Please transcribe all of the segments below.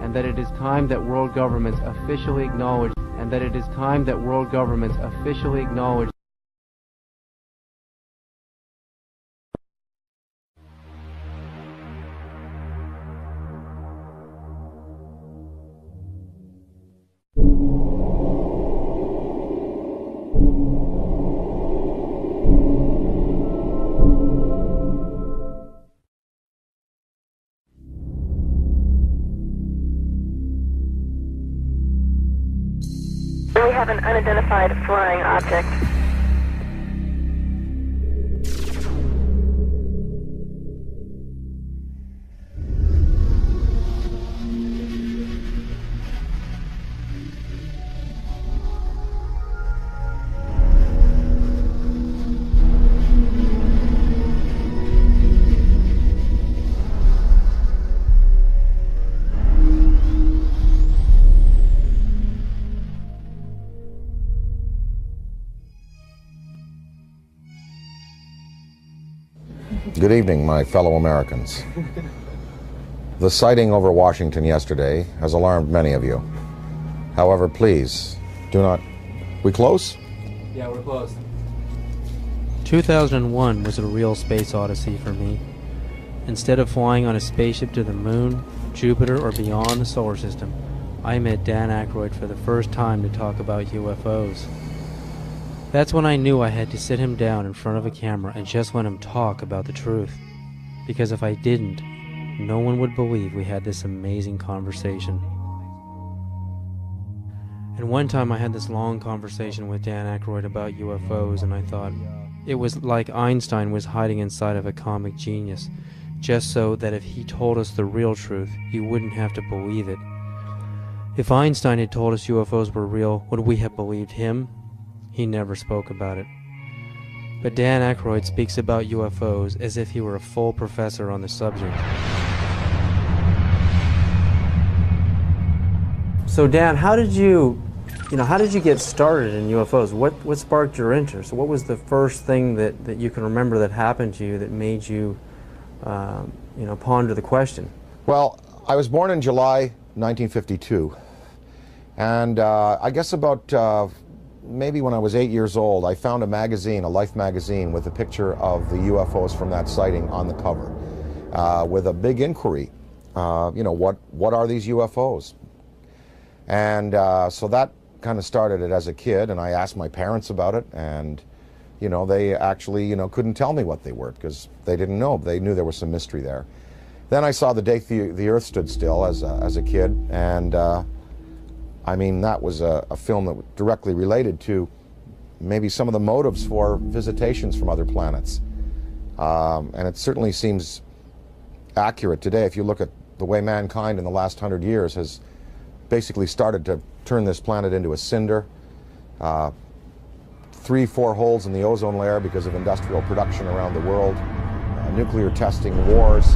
and that it is time that world governments officially acknowledge, and that it is time that world governments officially acknowledge. We have an unidentified flying object. Good evening, my fellow Americans. The sighting over Washington yesterday has alarmed many of you. However, please, do not... We close? Yeah, we're close. 2001 was a real space odyssey for me. Instead of flying on a spaceship to the moon, Jupiter, or beyond the solar system, I met Dan Aykroyd for the first time to talk about UFOs. That's when I knew I had to sit him down in front of a camera and just let him talk about the truth. Because if I didn't, no one would believe we had this amazing conversation. And one time I had this long conversation with Dan Aykroyd about UFOs, and I thought it was like Einstein was hiding inside of a comic genius, just so that if he told us the real truth, you wouldn't have to believe it. If Einstein had told us UFOs were real, would we have believed him? He never spoke about it. But Dan Aykroyd speaks about UFOs as if he were a full professor on the subject. So Dan, how did you get started in UFOs? What sparked your interest? What was the first thing that you can remember that happened to you that made you, ponder the question? Well, I was born in July 1952. And I guess about maybe when I was 8 years old, I found a magazine, a Life magazine, with a picture of the UFOs from that sighting on the cover, with a big inquiry. What are these UFOs? And so that kind of started it as a kid, and I asked my parents about it, and they actually couldn't tell me what they were because they didn't know. They knew there was some mystery there. Then I saw The Day the Earth Stood Still as a kid, and I mean, that was a film that was directly related to maybe some of the motives for visitations from other planets. And it certainly seems accurate today if you look at the way mankind in the last 100 years has basically started to turn this planet into a cinder. 3-4 holes in the ozone layer because of industrial production around the world, nuclear testing, wars.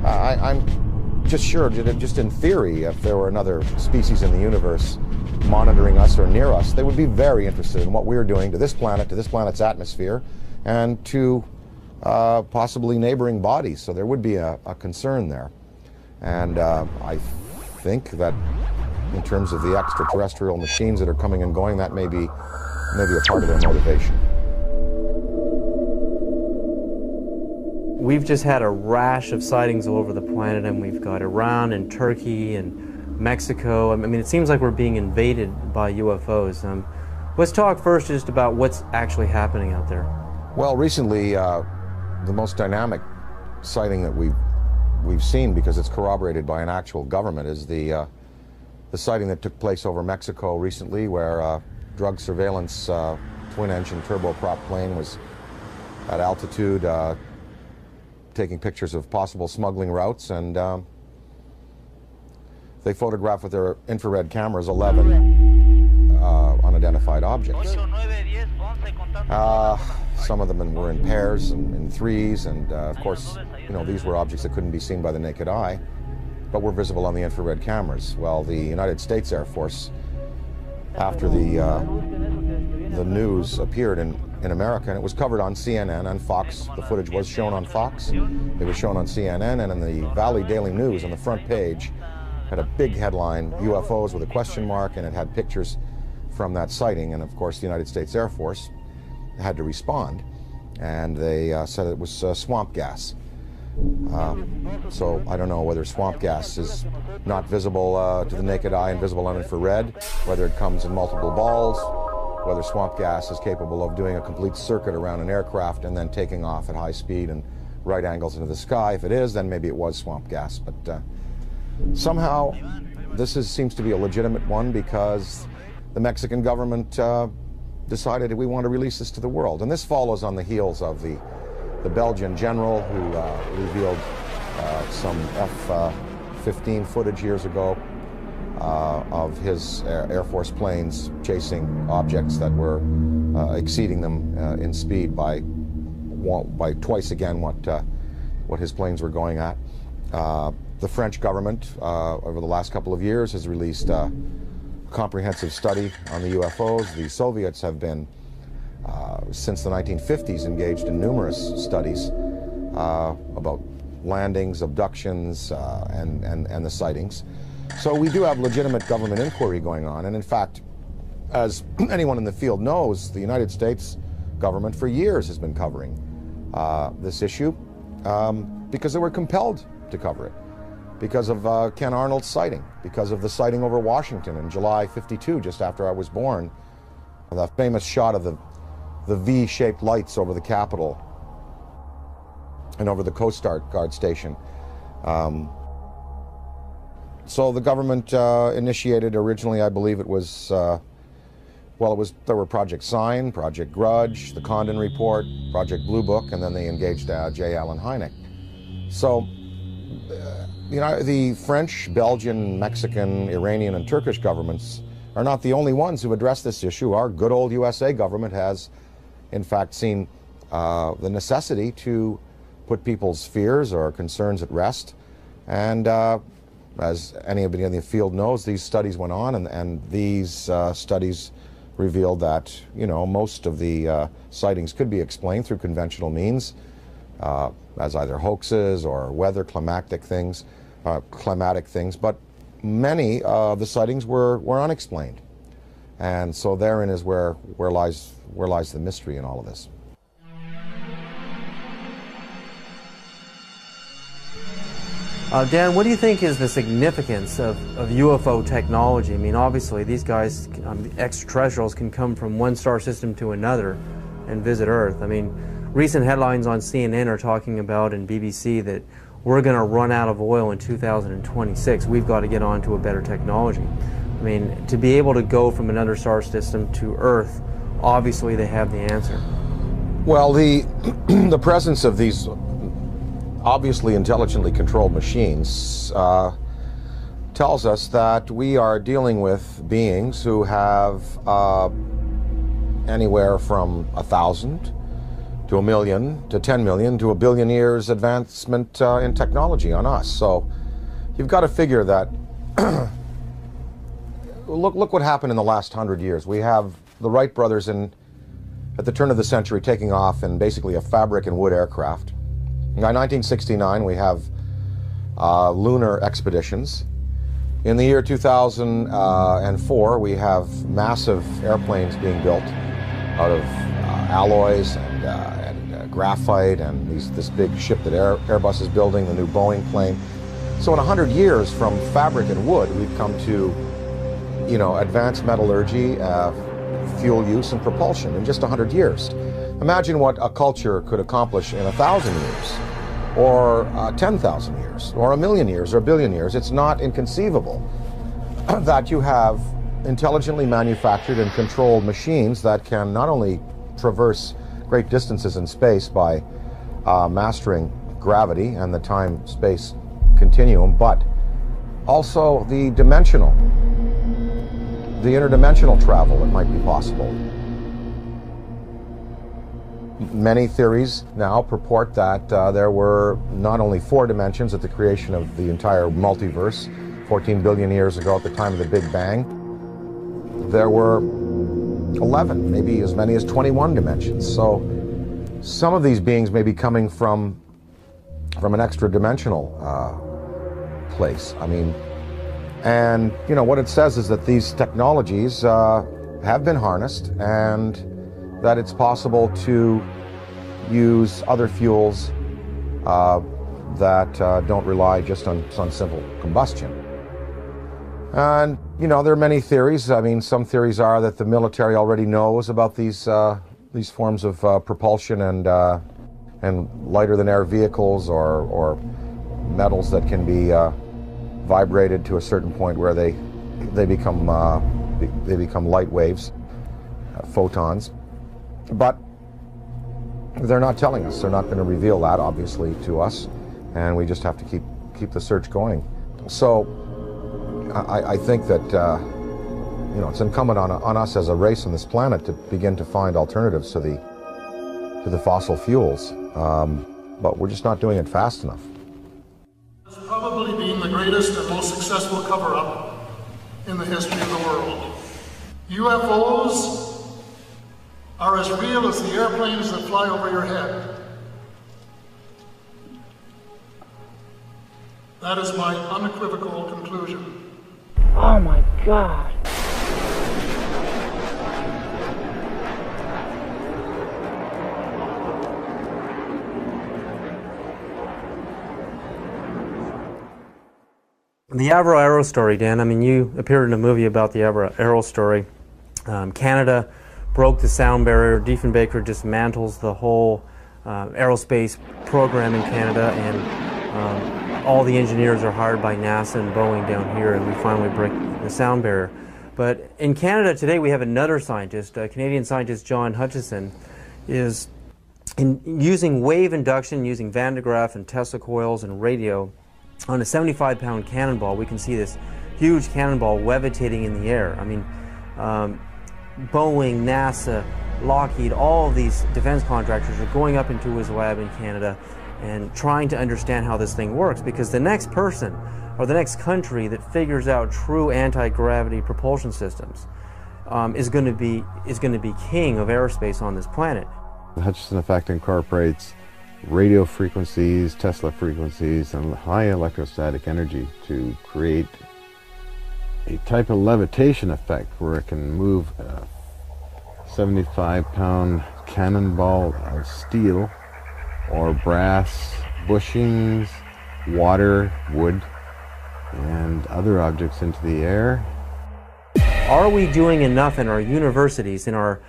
I'm just sure, just in theory, if there were another species in the universe monitoring us or near us, they would be very interested in what we're doing to this planet, to this planet's atmosphere, and to possibly neighboring bodies. So there would be a concern there. And I think that in terms of the extraterrestrial machines that are coming and going, that may be a part of their motivation. We've just had a rash of sightings all over the planet, and we've got Iran and Turkey and Mexico. I mean, it seems like we're being invaded by UFOs. Let's talk first just about what's actually happening out there. Well, recently, the most dynamic sighting that we've seen, because it's corroborated by an actual government, is the sighting that took place over Mexico recently, where drug surveillance twin-engine turboprop plane was at altitude taking pictures of possible smuggling routes, and they photographed with their infrared cameras 11 unidentified objects. Some of them were in pairs and in threes, and of course, these were objects that couldn't be seen by the naked eye, but were visible on the infrared cameras. Well, the United States Air Force, after the news appeared in America, and it was covered on CNN and Fox. The footage was shown on Fox. It was shown on CNN, and in the Valley Daily News on the front page, had a big headline, UFOs with a question mark, and it had pictures from that sighting. And of course, the United States Air Force had to respond, and they said it was swamp gas. So I don't know whether swamp gas is not visible to the naked eye and visible on infrared, whether it comes in multiple balls, whether swamp gas is capable of doing a complete circuit around an aircraft and then taking off at high speed and right angles into the sky. If it is, then maybe it was swamp gas. But somehow this seems to be a legitimate one, because the Mexican government decided we want to release this to the world. And this follows on the heels of the Belgian general who revealed some F-15 footage years ago of his Air Force planes chasing objects that were exceeding them in speed by twice again what his planes were going at. The French government over the last couple of years has released a comprehensive study on the UFOs. The Soviets have been since the 1950s engaged in numerous studies about landings, abductions, and the sightings. So we do have legitimate government inquiry going on. And in fact, as anyone in the field knows, the United States government for years has been covering this issue because they were compelled to cover it, because of Ken Arnold's sighting, because of the sighting over Washington in July '52, just after I was born. The famous shot of the V-shaped lights over the Capitol and over the Coast Guard station. So the government initiated originally, I believe it was, there were Project Sign, Project Grudge, the Condon Report, Project Blue Book, and then they engaged J. Allen Hynek. So the French, Belgian, Mexican, Iranian, and Turkish governments are not the only ones who address this issue. Our good old USA government has, in fact, seen the necessity to put people's fears or concerns at rest. And as anybody in the field knows, these studies went on, and these studies revealed that, most of the sightings could be explained through conventional means, as either hoaxes or weather climatic things, but many of the sightings were unexplained. And so therein is where lies the mystery in all of this. Dan, what do you think is the significance of UFO technology? I mean, obviously, these guys, extraterrestrials, can come from one star system to another and visit Earth. I mean, recent headlines on CNN are talking about, and BBC, that we're going to run out of oil in 2026. We've got to get on to a better technology. I mean, to be able to go from another star system to Earth, obviously they have the answer. Well, the presence of these obviously intelligently controlled machines tells us that we are dealing with beings who have anywhere from 1,000 to 1 million to 10 million to 1 billion years advancement in technology on us. So you've got to figure that look what happened in the last 100 years. We have the Wright brothers at the turn of the century taking off in basically a fabric and wood aircraft. By 1969, we have lunar expeditions. In the year 2004, we have massive airplanes being built out of alloys and graphite, and this big ship that Airbus is building, the new Boeing plane. So in 100 years, from fabric and wood, we've come to, advanced metallurgy, fuel use, and propulsion in just 100 years. Imagine what a culture could accomplish in 1,000 years, or 10,000 years, or 1 million years, or 1 billion years. It's not inconceivable that you have intelligently manufactured and controlled machines that can not only traverse great distances in space by mastering gravity and the time-space continuum, but also the interdimensional travel that might be possible. Many theories now purport that there were not only 4 dimensions at the creation of the entire multiverse 14 billion years ago at the time of the Big Bang. There were 11, maybe as many as 21 dimensions. So some of these beings may be coming from an extra dimensional place. I mean, And, you know, what it says is that these technologies have been harnessed and that it's possible to use other fuels that don't rely just on simple combustion. And, you know, there are many theories. I mean, some theories are that the military already knows about these forms of propulsion and lighter-than-air vehicles or metals that can be vibrated to a certain point where they become light waves, photons. But they're not telling us. They're not going to reveal that, obviously, to us, and we just have to keep the search going. So I think that you know, it's incumbent on us as a race on this planet to begin to find alternatives to the fossil fuels, but we're just not doing it fast enough. It's probably been the greatest and most successful cover-up in the history of the world. UFOs are as real as the airplanes that fly over your head. That is my unequivocal conclusion. Oh my God. The Avro Arrow story, Dan, I mean, you appeared in a movie about the Avro Arrow story. Canada broke the sound barrier. Diefenbaker dismantles the whole aerospace program in Canada, and all the engineers are hired by NASA and Boeing down here, and we finally break the sound barrier. But in Canada today, we have another scientist, Canadian scientist John Hutchison, is using wave induction, using Van de Graaff and Tesla coils and radio. On a 75-pound cannonball, we can see this huge cannonball levitating in the air. I mean, Boeing, NASA, Lockheed, all of these defense contractors are going up into his lab in Canada and trying to understand how this thing works, because the next person or the next country that figures out true anti-gravity propulsion systems is going to be king of aerospace on this planet. The Hutchison effect incorporates radio frequencies, Tesla frequencies, and high electrostatic energy to create a type of levitation effect where it can move a 75-pound cannonball of steel or brass bushings, water, wood, and other objects into the air. Are we doing enough in our universities, in our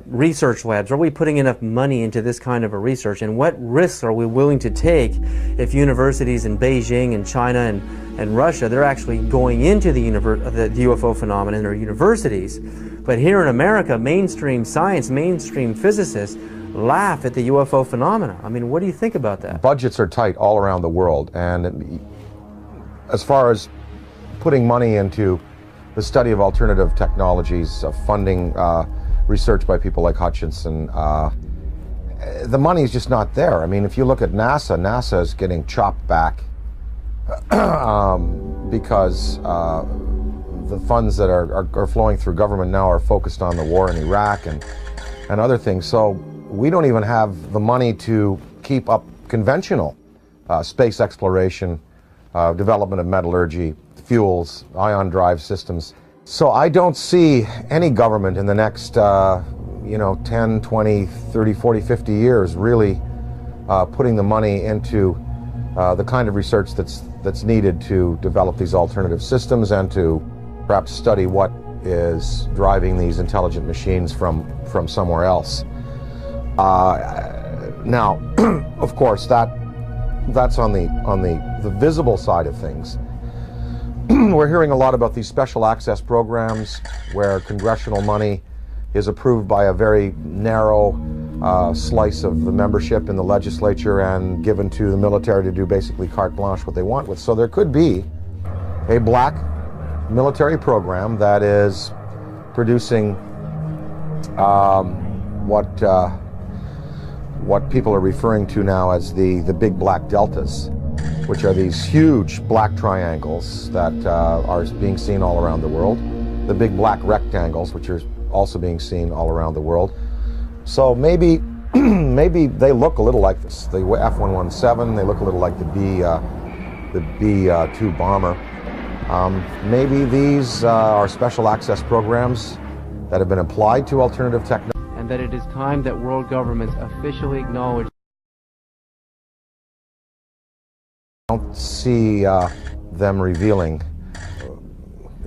research labs? Are we putting enough money into this kind of a research? And what risks are we willing to take if universities in Beijing and China and Russia, they're actually going into the UFO phenomenon in their universities? But here in America, mainstream science, mainstream physicists laugh at the UFO phenomena. I mean, what do you think about that? Budgets are tight all around the world, and as far as putting money into the study of alternative technologies, funding research by people like Hutchinson, the money is just not there. I mean, if you look at NASA, NASA is getting chopped back because the funds that are flowing through government now are focused on the war in Iraq and other things. So we don't even have the money to keep up conventional space exploration, development of metallurgy, fuels, ion drive systems. So I don't see any government in the next 10, 20, 30, 40, 50 years really putting the money into the kind of research that's needed to develop these alternative systems and to perhaps study what is driving these intelligent machines from somewhere else. Now, of course, that's on the visible side of things. We're hearing a lot about these special access programs where congressional money is approved by a very narrow slice of the membership in the legislature and given to the military to do basically carte blanche what they want with. So there could be a black military program that is producing what people are referring to now as the big black deltas, which are these huge black triangles that are being seen all around the world, the big black rectangles, which are also being seen all around the world. So maybe they look a little like this. The F-117, they look a little like the B-2 bomber. Maybe these are special access programs that have been applied to alternative technology. And that it is time that world governments officially acknowledge. I don't see them revealing,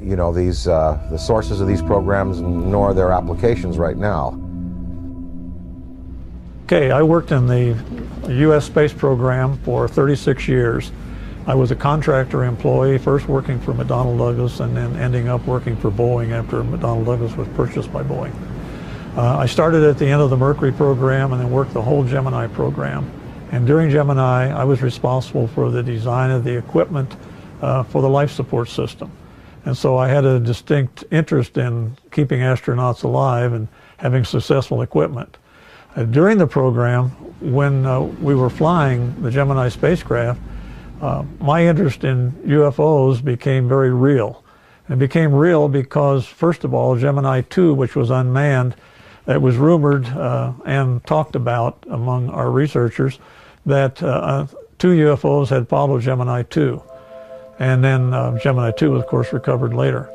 you know, these the sources of these programs, nor their applications right now. Okay, I worked in the U.S. space program for 36 years. I was a contractor employee, first working for McDonnell Douglas and then ending up working for Boeing after McDonnell Douglas was purchased by Boeing. I started at the end of the Mercury program and then worked the whole Gemini program. And during Gemini, I was responsible for the design of the equipment for the life support system. And so I had a distinct interest in keeping astronauts alive and having successful equipment. During the program, when we were flying the Gemini spacecraft, my interest in UFOs became very real. It became real because, first of all, Gemini 2, which was unmanned, it was rumored and talked about among our researchers that 2 UFOs had followed Gemini 2. And then Gemini 2 was, of course, recovered later.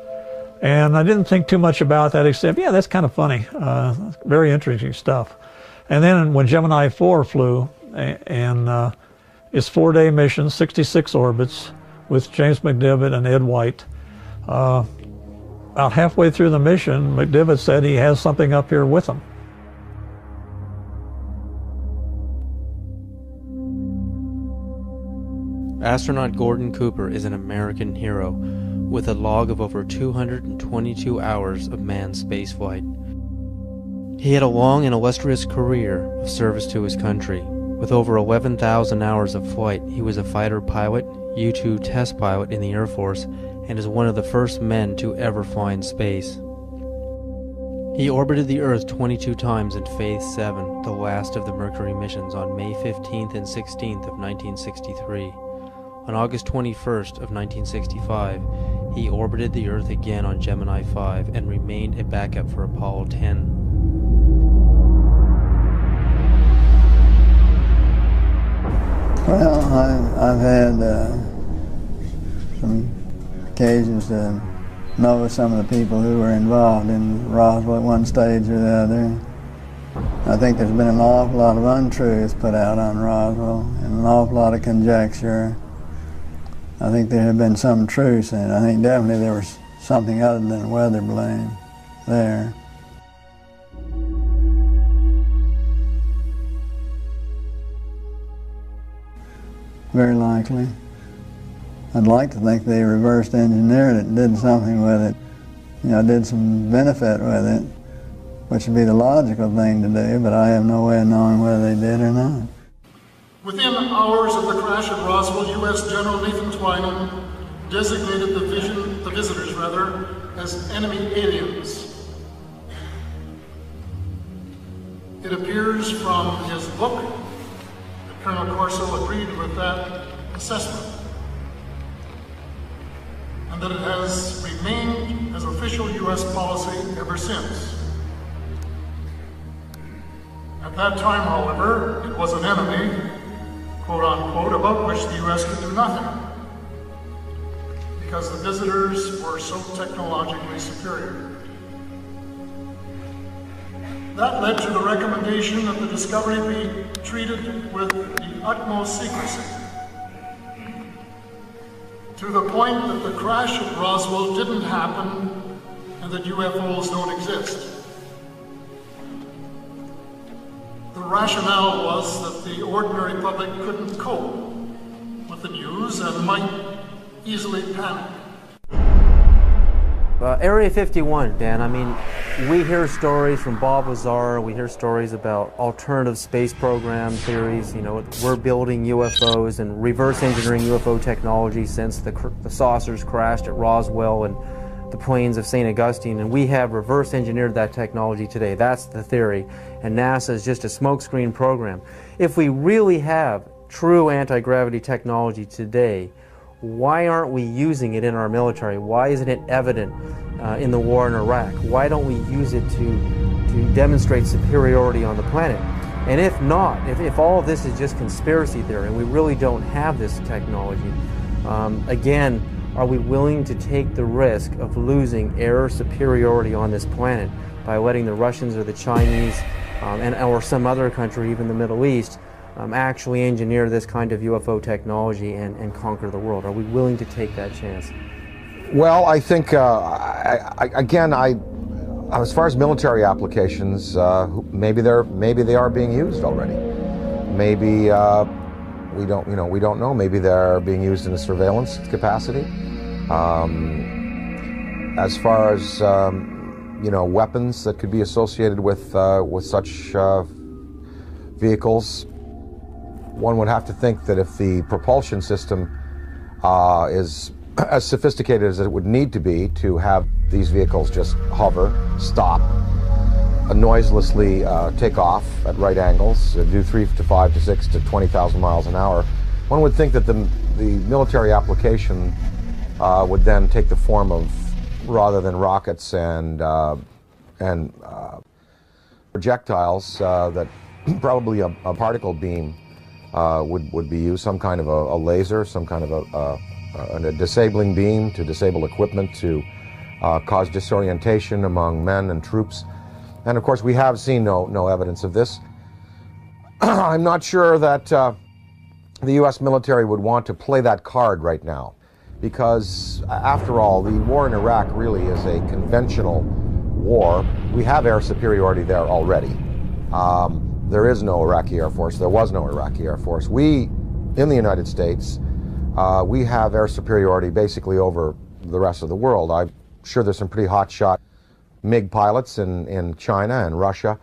And I didn't think too much about that except, yeah, that's kind of funny. Very interesting stuff. And then when Gemini 4 flew, and its 4-day mission, 66 orbits, with James McDivitt and Ed White, about halfway through the mission, McDivitt said he has something up here with him. Astronaut Gordon Cooper is an American hero with a log of over 222 hours of manned spaceflight. He had a long and illustrious career of service to his country. With over 11,000 hours of flight, he was a fighter pilot, U-2 test pilot in the Air Force, and is one of the first men to ever fly in space. He orbited the Earth 22 times in Phase 7, the last of the Mercury missions, on May 15th and 16th of 1963. On August 21st of 1965, he orbited the Earth again on Gemini 5 and remained a backup for Apollo 10. Well, I've had some occasions to know some of the people who were involved in Roswell at one stage or the other. I think there's been an awful lot of untruth put out on Roswell and an awful lot of conjecture. I think there have been some truth in it. I think definitely there was something other than weather balloon there. Very likely. I'd like to think they reversed engineered it and did something with it. You know, did some benefit with it, which would be the logical thing to do, but I have no way of knowing whether they did or not. Within hours of the crash at Roswell, U.S. General Nathan Twining designated the visitors as enemy aliens. It appears from his book that Colonel Corso agreed with that assessment, and that it has remained as official U.S. policy ever since. At that time, however, it was an enemy, quote unquote, about which the U.S. could do nothing, because the visitors were so technologically superior. That led to the recommendation that the discovery be treated with the utmost secrecy, to the point that the crash at Roswell didn't happen and that UFOs don't exist. The rationale was that the ordinary public couldn't cope with the news and might easily panic. Area 51, Dan, I mean, we hear stories from Bob Lazar, we hear stories about alternative space program theories, you know, we're building UFOs and reverse engineering UFO technology since the saucers crashed at Roswell and the plains of St. Augustine, and we have reverse engineered that technology today. That's the theory, and NASA is just a smokescreen program. If we really have true anti-gravity technology today, why aren't we using it in our military? Why isn't it evident in the war in Iraq? Why don't we use it to demonstrate superiority on the planet? And if not, if all of this is just conspiracy theory and we really don't have this technology, again, are we willing to take the risk of losing air superiority on this planet by letting the Russians or the Chinese or some other country, even the Middle East, actually engineer this kind of UFO technology and conquer the world? Are we willing to take that chance? Well, I think, as far as military applications, maybe they are being used already. Maybe we don't know. Maybe they're being used in a surveillance capacity. As far as weapons that could be associated with such vehicles, one would have to think that if the propulsion system is as sophisticated as it would need to be to have these vehicles just hover, stop, noiselessly take off at right angles, do 3 to 5 to 6 to 20,000 miles an hour, one would think that the military application would then take the form of, rather than rockets and projectiles, that probably a particle beam would be used, some kind of a laser, some kind of a disabling beam to disable equipment, to cause disorientation among men and troops. And of course, we have seen no evidence of this. I'm not sure that the U.S. military would want to play that card right now, because after all, the war in Iraq really is a conventional war. We have air superiority there already. There is no Iraqi Air Force. There was no Iraqi Air Force. We, in the United States, we have air superiority basically over the rest of the world. I'm sure there's some pretty hotshot MiG pilots in China and Russia.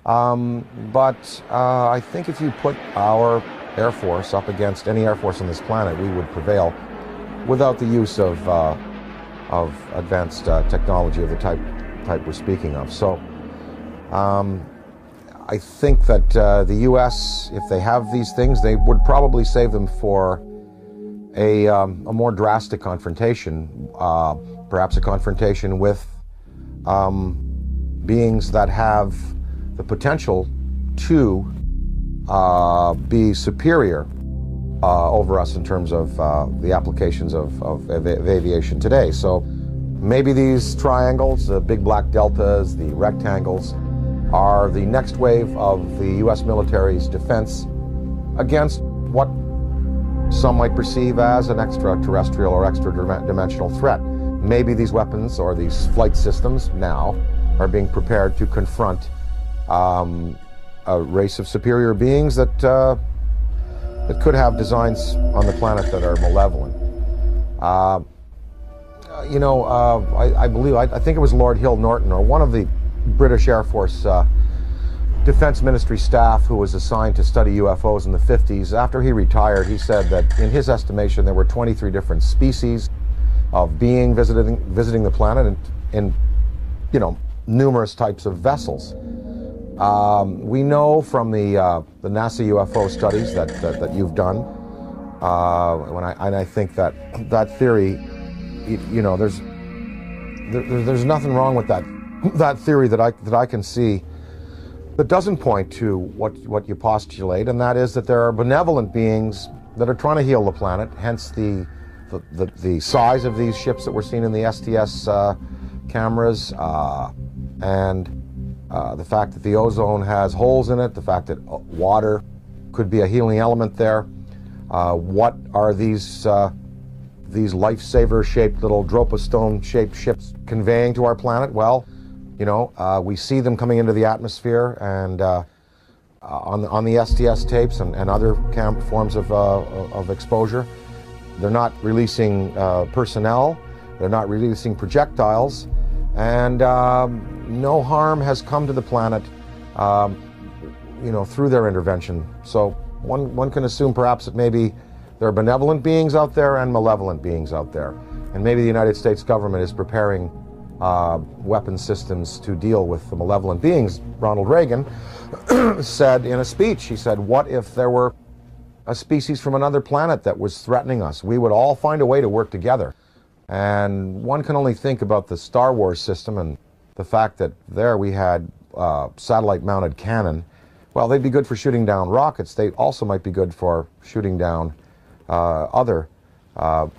But I think if you put our Air Force up against any Air Force on this planet, we would prevail without the use of advanced technology of the type we're speaking of. So I think that the U.S., if they have these things, they would probably save them for a more drastic confrontation, perhaps a confrontation with beings that have the potential to be superior over us in terms of the applications of aviation today. So maybe these triangles, the big black deltas, the rectangles, are the next wave of the U.S. military's defense against what some might perceive as an extraterrestrial or extra-dimensional threat. Maybe these weapons or these flight systems now are being prepared to confront a race of superior beings that could have designs on the planet that are malevolent. I think it was Lord Hill Norton, or one of the British Air Force Defense Ministry staff who was assigned to study UFOs in the 50s. After he retired, he said that in his estimation there were 23 different species of being visiting the planet in numerous types of vessels. We know from the NASA UFO studies that you've done, and I think that theory, there's nothing wrong with that theory that I can see that doesn't point to what you postulate, and that is that there are benevolent beings that are trying to heal the planet. Hence the size of these ships that we're seeing in the STS cameras, and the fact that the ozone has holes in it, the fact that water could be a healing element there. What are these lifesaver-shaped little Dropa-stone-shaped ships conveying to our planet? Well, we see them coming into the atmosphere, and on the STS tapes and other forms of exposure, they're not releasing personnel, they're not releasing projectiles, and no harm has come to the planet, through their intervention. So one can assume perhaps that maybe there are benevolent beings out there and malevolent beings out there, and maybe the United States government is preparing weapon systems to deal with the malevolent beings. Ronald Reagan said in a speech, he said, what if there were a species from another planet that was threatening us? We would all find a way to work together. And one can only think about the Star Wars system and the fact that there we had satellite-mounted cannon. Well, they'd be good for shooting down rockets. They also might be good for shooting down other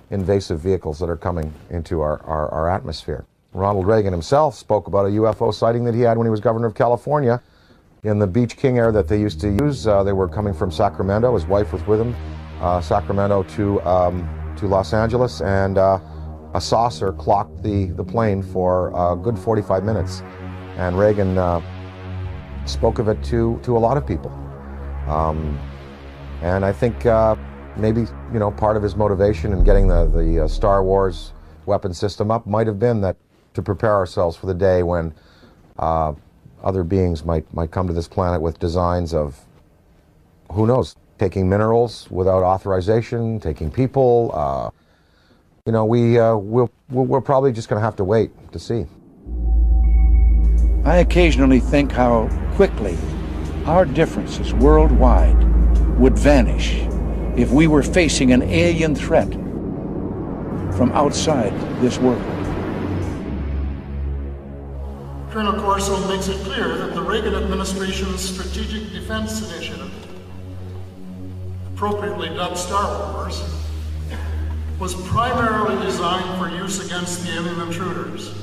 invasive vehicles that are coming into our atmosphere. Ronald Reagan himself spoke about a UFO sighting that he had when he was governor of California in the Beach King Air that they used to use. They were coming from Sacramento. His wife was with him, Sacramento to Los Angeles, and a saucer clocked the plane for a good 45 minutes. And Reagan spoke of it to a lot of people. And I think maybe, part of his motivation in getting the Star Wars weapon system up might have been that to prepare ourselves for the day when other beings might come to this planet with designs of, who knows, taking minerals without authorization, taking people. We're probably just going to have to wait to see. I occasionally think how quickly our differences worldwide would vanish if we were facing an alien threat from outside this world. Colonel Corso makes it clear that the Reagan administration's Strategic Defense Initiative, appropriately dubbed Star Wars, was primarily designed for use against the alien intruders.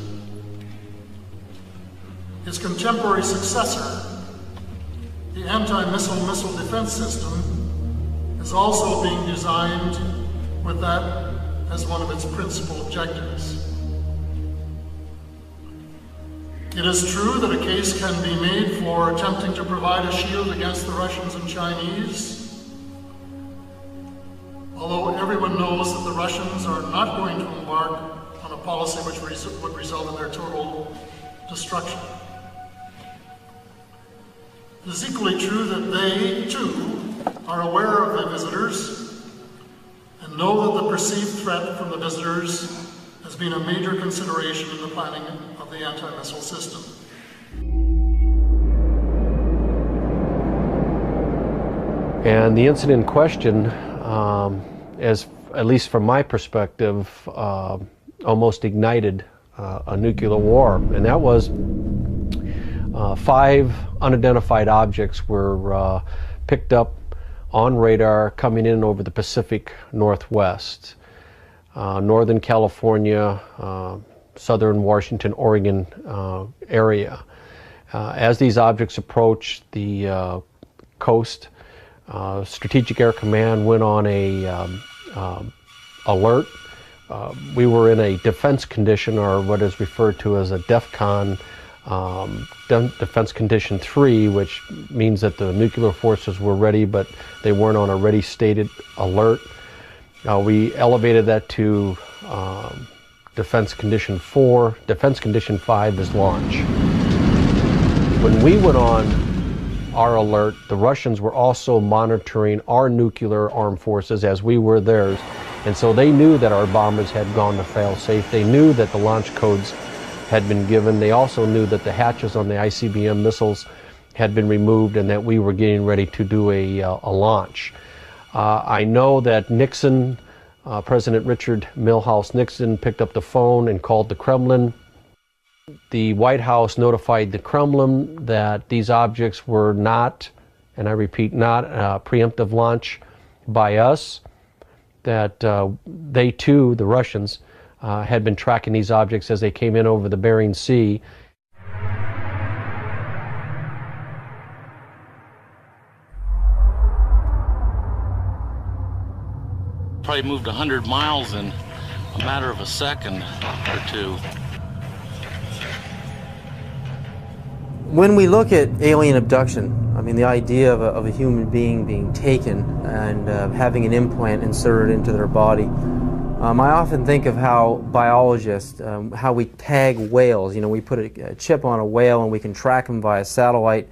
His contemporary successor, the anti-missile missile defense system, is also being designed with that as one of its principal objectives. It is true that a case can be made for attempting to provide a shield against the Russians and Chinese, although everyone knows that the Russians are not going to embark on a policy which would result in their total destruction. It is equally true that they, too, are aware of the visitors and know that the perceived threat from the visitors has been a major consideration in the planning of the anti-missile system. And the incident in question, as at least from my perspective, almost ignited a nuclear war, and that was 5 unidentified objects were picked up on radar coming in over the Pacific Northwest, Northern California, Southern Washington, Oregon area. As these objects approached the coast, Strategic Air Command went on a alert. We were in a defense condition, or what is referred to as a DEFCON, Defense Condition 3, which means that the nuclear forces were ready, but they weren't on a ready stated alert. We elevated that to Defense Condition 4. Defense Condition 5 is launch. When we went on our alert, the Russians were also monitoring our nuclear armed forces as we were theirs. And so they knew that our bombers had gone to fail-safe. They knew that the launch codes had been given. They also knew that the hatches on the ICBM missiles had been removed and that we were getting ready to do a launch. I know that Nixon, President Richard Milhouse Nixon, picked up the phone and called the Kremlin. The White House notified the Kremlin that these objects were not, and I repeat, not a preemptive launch by us, that they too, the Russians, had been tracking these objects as they came in over the Bering Sea. Probably moved 100 miles in a matter of a second or two. When we look at alien abduction, I mean, the idea of a human being being taken and having an implant inserted into their body, I often think of how biologists, how we tag whales. You know, we put a chip on a whale and we can track them via satellite,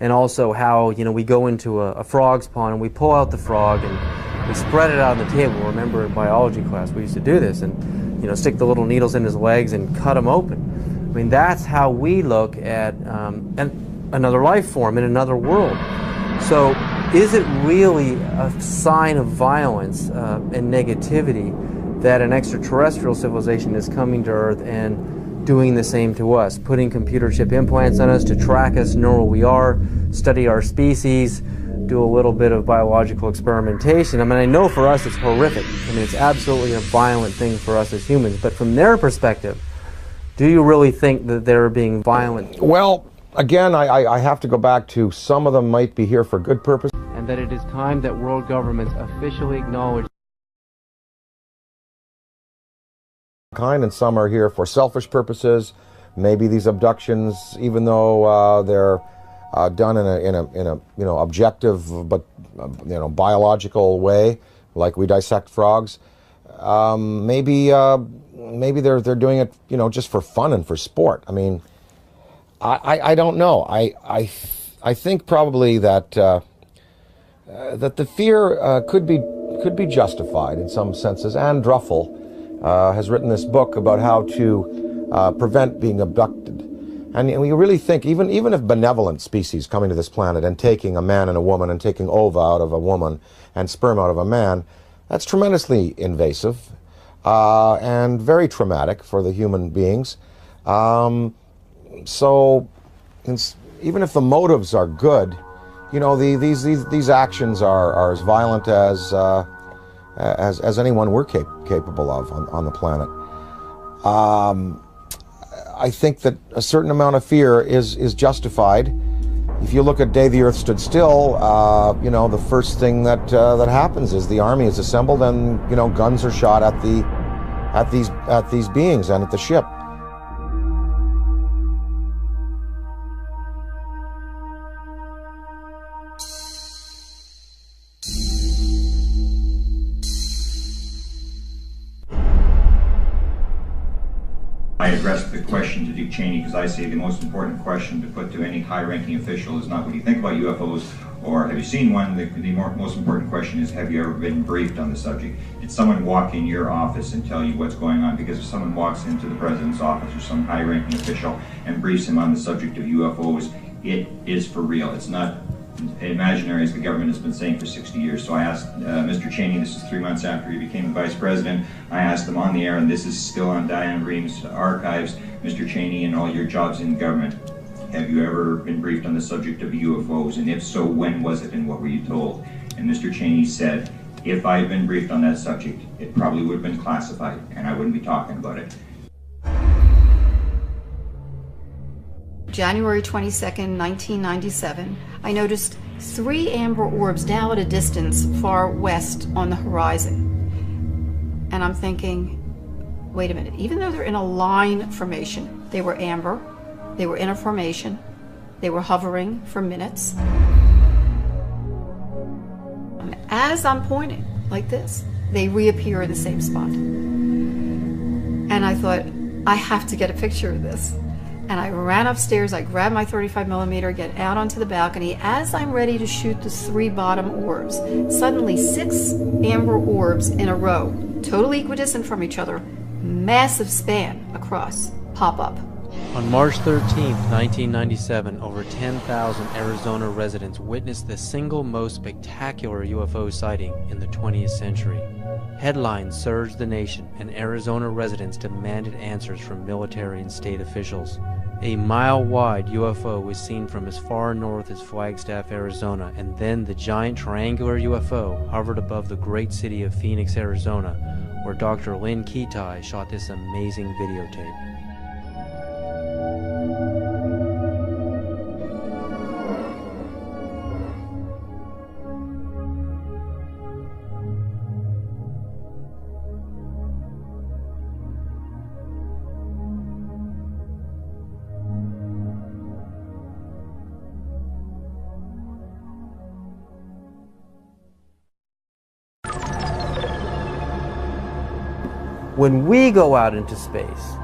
and also how, you know, we go into a frog's pond and we pull out the frog and we spread it out on the table. Remember in biology class we used to do this, and, you know, stick the little needles in his legs and cut him open. I mean, that's how we look at another life form in another world. So is it really a sign of violence and negativity that an extraterrestrial civilization is coming to Earth and doing the same to us, putting computer chip implants on us to track us, know where we are, study our species, do a little bit of biological experimentation. I mean, I know for us it's horrific. I mean, it's absolutely a violent thing for us as humans. But from their perspective, do you really think that they're being violent? Well, again, I have to go back to some of them might be here for good purpose. And that it is time that world governments officially acknowledge And some are here for selfish purposes. Maybe these abductions, even though they're done in a objective but biological way, like we dissect frogs, maybe they're doing it just for fun and for sport. I mean, I don't know. I think probably that that the fear could be justified in some senses. Anne Druffel has written this book about how to prevent being abducted. And we really think, even if benevolent species coming to this planet and taking a man and a woman and taking ova out of a woman and sperm out of a man, that's tremendously invasive and very traumatic for the human beings. So even if the motives are good, these actions are as violent as anyone we're capable of on the planet. I think that a certain amount of fear is justified. If you look at Day the Earth Stood Still, the first thing that happens is the army is assembled and guns are shot at these beings and at the ship. I addressed the question to Dick Cheney because I say the most important question to put to any high-ranking official is not what do you think about UFOs or have you seen one. The most important question is have you ever been briefed on the subject? Did someone walk in your office and tell you what's going on? Because if someone walks into the president's office or some high-ranking official and briefs him on the subject of UFOs, it is for real. It's not imaginary, as the government has been saying for 60 years. So I asked Mr. Cheney, this is 3 months after he became the vice president, I asked him on the air, and this is still on Diane Ream's archives, Mr. Cheney, in all your jobs in government, have you ever been briefed on the subject of UFOs? And if so, when was it and what were you told? And Mr. Cheney said, if I had been briefed on that subject, it probably would have been classified and I wouldn't be talking about it. January 22nd, 1997, I noticed 3 amber orbs now at a distance far west on the horizon. And I'm thinking, wait a minute, even though they're in a line formation, they were amber, they were in a formation, they were hovering for minutes. And as I'm pointing like this, they reappear in the same spot. And I thought, I have to get a picture of this. And I ran upstairs, I grabbed my 35mm, get out onto the balcony. As I'm ready to shoot the 3 bottom orbs, suddenly 6 amber orbs in a row, totally equidistant from each other, massive span across, pop up. On March 13, 1997, over 10,000 Arizona residents witnessed the single most spectacular UFO sighting in the 20th century. Headlines surged the nation, and Arizona residents demanded answers from military and state officials. A mile-wide UFO was seen from as far north as Flagstaff, Arizona, and then the giant triangular UFO hovered above the great city of Phoenix, Arizona, where Dr. Lynn Ketai shot this amazing videotape. When we go out into space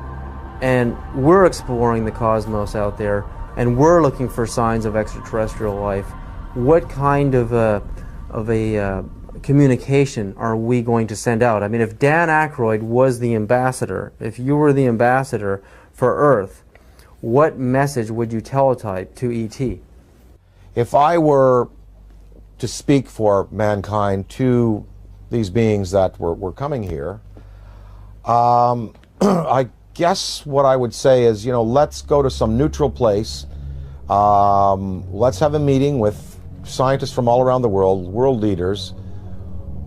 and we're exploring the cosmos out there and we're looking for signs of extraterrestrial life, what kind of a communication are we going to send out? I mean, if Dan Aykroyd was the ambassador, if you were the ambassador for Earth, what message would you teletype to ET? If I were to speak for mankind to these beings that were coming here, I guess what I would say is, let's go to some neutral place. Let's have a meeting with scientists from all around the world leaders.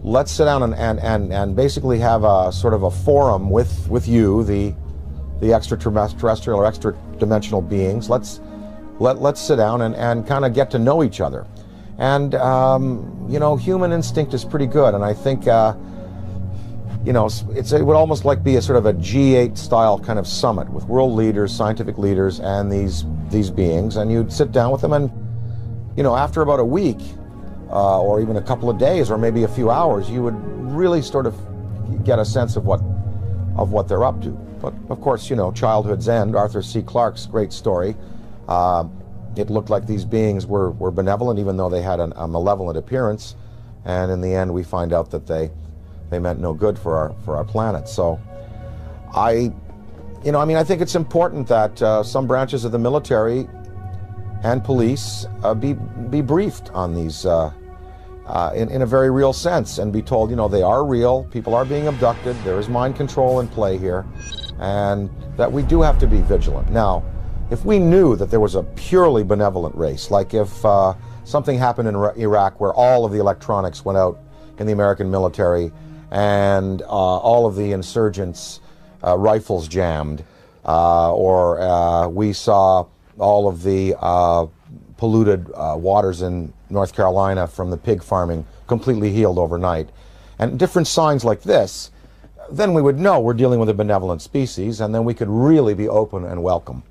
Let's sit down and basically have a sort of a forum with you, the extraterrestrial or extra-dimensional beings. Let's sit down and kind of get to know each other. And, you know, human instinct is pretty good, and I think, you know, it would almost like be a sort of a G8 style kind of summit with world leaders, scientific leaders, and these beings, and you'd sit down with them, and, you know, after about a week, or even a couple of days, or maybe a few hours, you would really sort of get a sense of what they're up to. But of course, you know, childhood's end, Arthur C. Clarke's great story. It looked like these beings were benevolent, even though they had a malevolent appearance, and in the end, we find out that they meant no good for our planet. So, I think it's important that some branches of the military and police be briefed on these in a very real sense, and be told, you know, they are real, people are being abducted, there is mind control in play here, and that we do have to be vigilant. Now, if we knew that there was a purely benevolent race, like if something happened in Iraq where all of the electronics went out in the American military and all of the insurgents' rifles jammed, or we saw all of the polluted waters in North Carolina from the pig farming completely healed overnight, and different signs like this, then we would know we're dealing with a benevolent species, and then we could really be open and welcome.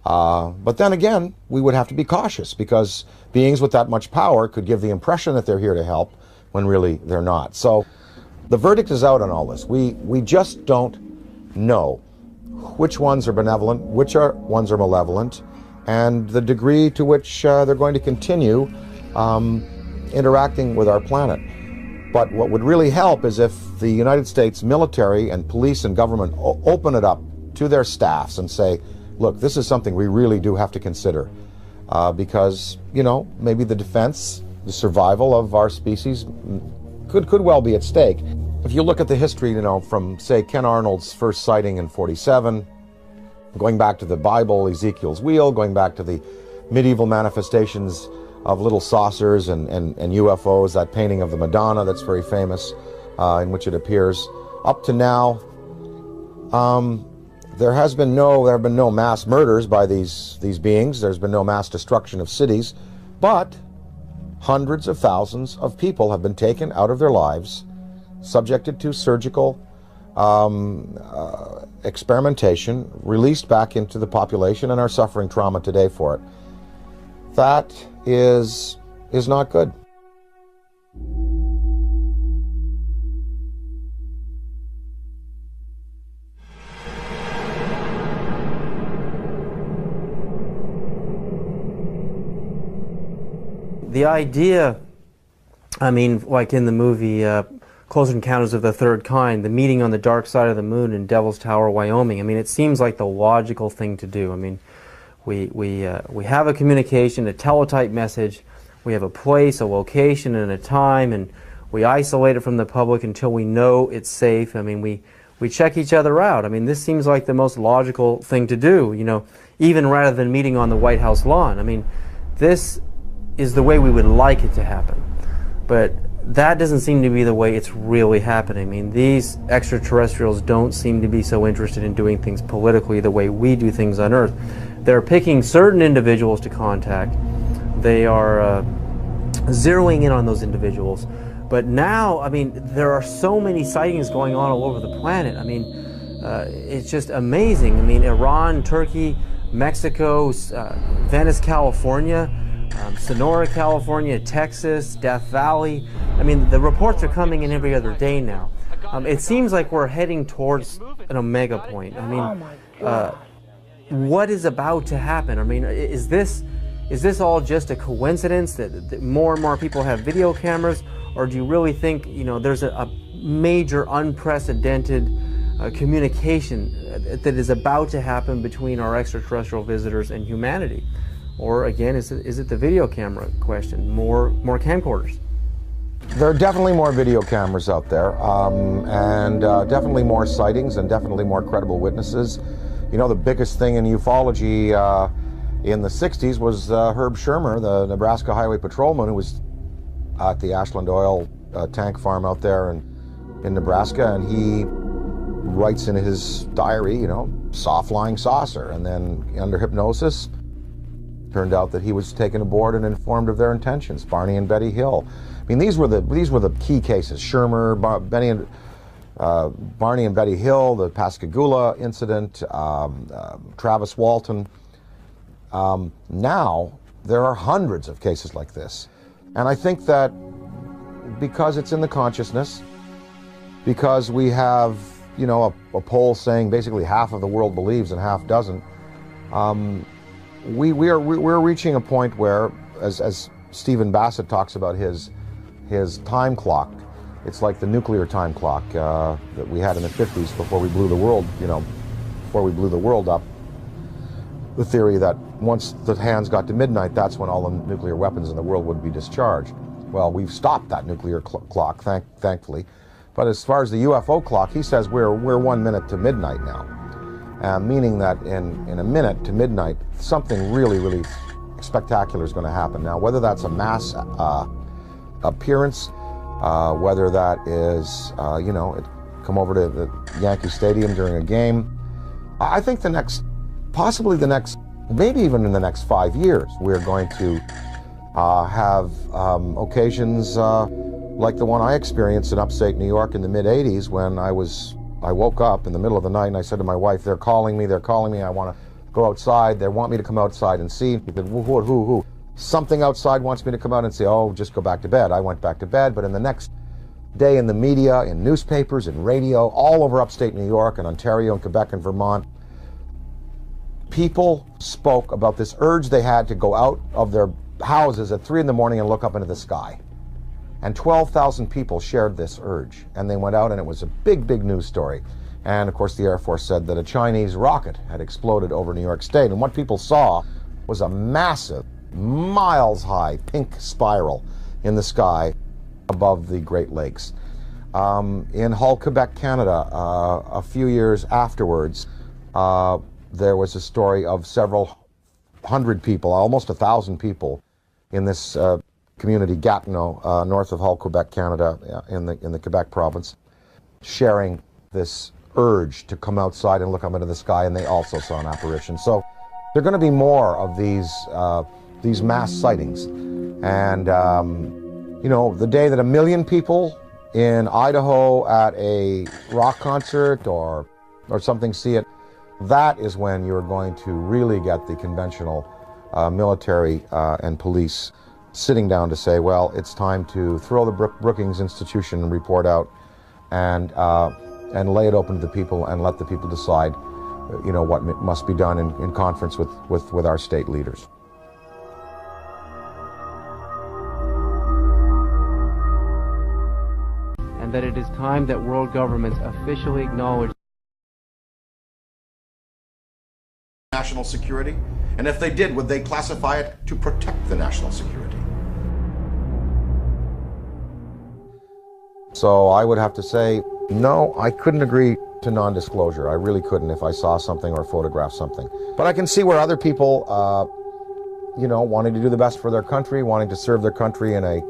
But then again, we would have to be cautious, because beings with that much power could give the impression that they're here to help when really they're not. So the verdict is out on all this. We just don't know which ones are benevolent, which ones are malevolent, and the degree to which they're going to continue interacting with our planet. But what would really help is if the United States military and police and government open it up to their staffs and say, look, this is something we really do have to consider, because, you know, maybe the defense, the survival of our species could well be at stake. If you look at the history, you know, from, say, Ken Arnold's first sighting in '47, going back to the Bible, Ezekiel's wheel, going back to the medieval manifestations of little saucers and UFOs, that painting of the Madonna that's very famous, in which it appears, up to now, there have been no mass murders by these beings. There's been no mass destruction of cities, but hundreds of thousands of people have been taken out of their lives, subjected to surgical experimentation, released back into the population, and are suffering trauma today for it. That is not good. The idea, I mean, like in the movie Close Encounters of the Third Kind, the meeting on the dark side of the moon in Devil's Tower, Wyoming, I mean, it seems like the logical thing to do. I mean, we have a communication, a teletype message, we have a place, a location, and a time, and we isolate it from the public until we know it's safe. I mean, we check each other out. I mean, this seems like the most logical thing to do, you know, even rather than meeting on the White House lawn. I mean, this is the way we would like it to happen. But that doesn't seem to be the way it's really happening. I mean, these extraterrestrials don't seem to be so interested in doing things politically the way we do things on Earth. They're picking certain individuals to contact. They are zeroing in on those individuals. But now, I mean, there are so many sightings going on all over the planet. I mean, it's just amazing. I mean, Iran, Turkey, Mexico, Venice, California, Sonora, California, Texas, Death Valley. I mean, the reports are coming in every other day now. It seems like we're heading towards an omega point. I mean, what is about to happen? I mean, is this all just a coincidence that more and more people have video cameras, or do you really think, you know, there's a major unprecedented communication that is about to happen between our extraterrestrial visitors and humanity? Or again, is it the video camera question? More camcorders? There are definitely more video cameras out there, and definitely more sightings, and definitely more credible witnesses. You know, the biggest thing in ufology in the 60s was Herb Shermer, the Nebraska Highway Patrolman, who was at the Ashland Oil tank farm out there in Nebraska, and he writes in his diary, you know, saw flying saucer, and then under hypnosis, turned out that he was taken aboard and informed of their intentions. Barney and Betty Hill. I mean, these were the key cases. Shermer, Barney and Betty Hill, the Pascagoula incident, Travis Walton. Now there are hundreds of cases like this, and I think that because it's in the consciousness, because we have, you know, a poll saying basically half of the world believes and half doesn't. We're reaching a point where, as Stephen Bassett talks about his time clock, it's like the nuclear time clock that we had in the 50s before we blew the world, you know, before we blew the world up. The theory that once the hands got to midnight, that's when all the nuclear weapons in the world would be discharged. Well, we've stopped that nuclear clock, thankfully. But as far as the UFO clock, he says we're 1 minute to midnight now, meaning that in a minute to midnight, something really spectacular is going to happen. Now, whether that's a mass appearance, whether that is, you know, come over to the Yankee Stadium during a game, I think possibly the next, maybe even in the next 5 years, we're going to have occasions like the one I experienced in upstate New York in the mid-'80s when I woke up in the middle of the night and I said to my wife, they're calling me, I want to go outside, they want me to come outside and see. He said, who? Something outside wants me to come out and say, oh, just go back to bed. I went back to bed, but in the next day in the media, in newspapers, in radio, all over upstate New York and Ontario and Quebec and Vermont, people spoke about this urge they had to go out of their houses at 3 in the morning and look up into the sky. And 12,000 people shared this urge, and they went out, and it was a big news story. And of course the Air Force said that a Chinese rocket had exploded over New York State, and what people saw was a massive, miles-high pink spiral in the sky above the Great Lakes. In Hull, Quebec, Canada, a few years afterwards, there was a story of several hundred people, almost 1,000 people, in this community, Gatineau, north of Hull, Quebec, Canada, in the Quebec province, sharing this urge to come outside and look up into the sky, and they also saw an apparition. So there are going to be more of these mass sightings. And, you know, the day that 1 million people in Idaho at a rock concert or something see it, that is when you're going to really get the conventional military and police sitting down to say, well, it's time to throw the Brookings Institution report out and lay it open to the people and let the people decide, you know, what must be done in conference with our state leaders. And that it is time that world governments officially acknowledge national security, and if they did, would they classify it to protect the national security? So I would have to say, no, I couldn't agree to non-disclosure. I really couldn't if I saw something or photographed something. But I can see where other people, you know, wanting to do the best for their country, wanting to serve their country in a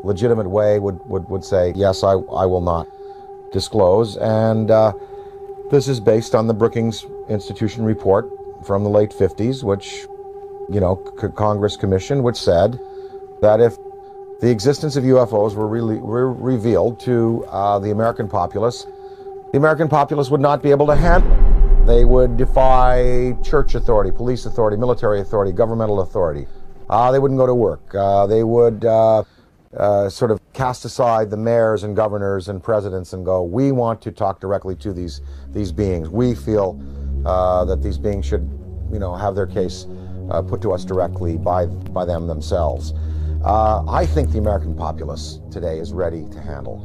legitimate way would say, yes, I will not disclose. And this is based on the Brookings Institution report from the late 50s, which, you know, Congress commissioned, which said that if the existence of UFOs were revealed to the American populace would not be able to handle it. They would defy church authority, police authority, military authority, governmental authority. They wouldn't go to work. They would sort of cast aside the mayors and governors and presidents and go, we want to talk directly to these beings. We feel that these beings should, you know, have their case put to us directly by them themselves. I think the American populace today is ready to handle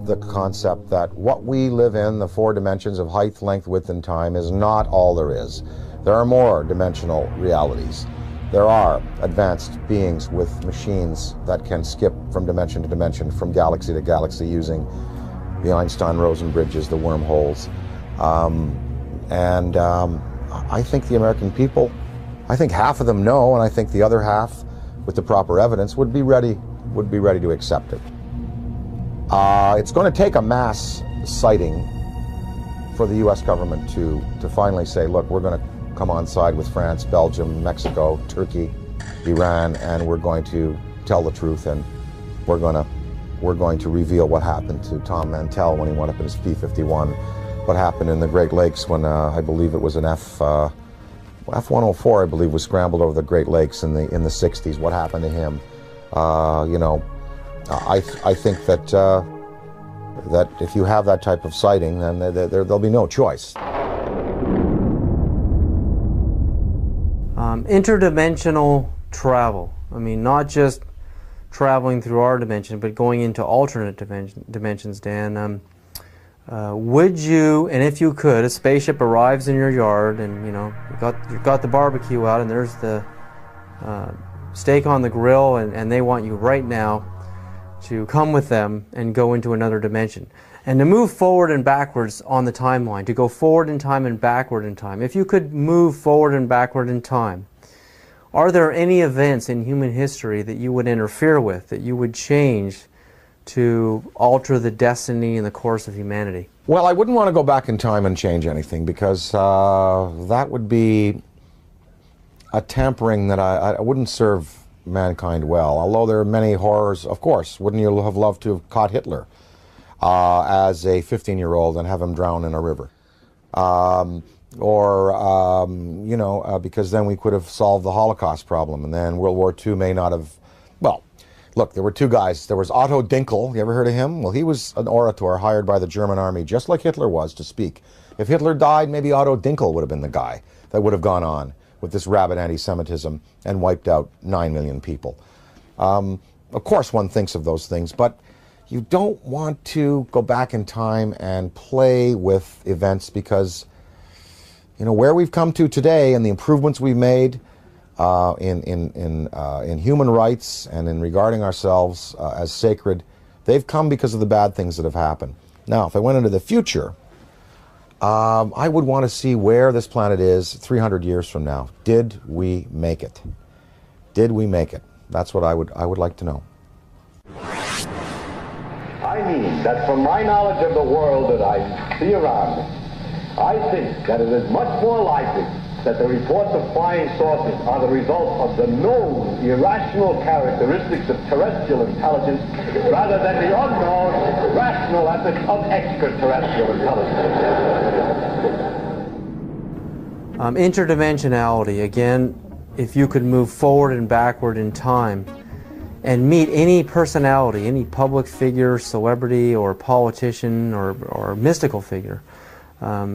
the concept that what we live in, the 4 dimensions of height, length, width, and time, is not all there is. There are more dimensional realities. There are advanced beings with machines that can skip from dimension to dimension, from galaxy to galaxy, using the Einstein-Rosen bridges, the wormholes. I think the American people I think half of them know, and I think the other half, with the proper evidence, would be ready to accept it. It's going to take a mass sighting for the U.S. government to finally say, look, we're going to come on side with France, Belgium, Mexico, Turkey, Iran, and we're going to tell the truth, and we're going to reveal what happened to Tom Mantell when he went up in his P-51, what happened in the Great Lakes when I believe it was an F-104, I believe, was scrambled over the Great Lakes in the 60s. What happened to him? You know, I think that that if you have that type of sighting, then there'll be no choice. Interdimensional travel. I mean, not just traveling through our dimension, but going into alternate dimensions, Dan. Would you, and if you could, a spaceship arrives in your yard, and you know you've got the barbecue out, and there's the steak on the grill, and they want you right now to come with them and go into another dimension, and to move forward and backwards on the timeline, to go forward in time and backward in time. If you could move forward and backward in time, are there any events in human history that you would interfere with, that you would change to alter the destiny and the course of humanity? Well, I wouldn't want to go back in time and change anything, because that would be a tampering that I wouldn't serve mankind well. Although there are many horrors, of course. Wouldn't you have loved to have caught Hitler as a 15-year-old and have him drown in a river? You know, because then we could have solved the Holocaust problem, and then World War II may not have, well, look, there were two guys. There was Otto Dinkel. You ever heard of him? Well, he was an orator hired by the German army, just like Hitler was, to speak. If Hitler died, maybe Otto Dinkel would have been the guy that would have gone on with this rabid anti-Semitism and wiped out 9 million people. Of course, one thinks of those things, but you don't want to go back in time and play with events, because, you know, where we've come to today and the improvements we've made in human rights and in regarding ourselves as sacred, they've come because of the bad things that have happened. Now, if I went into the future, I would want to see where this planet is 300 years from now. Did we make it? Did we make it? That's what I would like to know. I mean that from my knowledge of the world that I see around me, I think that it is much more likely that the reports of flying saucers are the result of the known irrational characteristics of terrestrial intelligence rather than the unknown rational ethics of extraterrestrial intelligence. Interdimensionality, again, if you could move forward and backward in time and meet any personality, any public figure, celebrity, or politician, or mystical figure,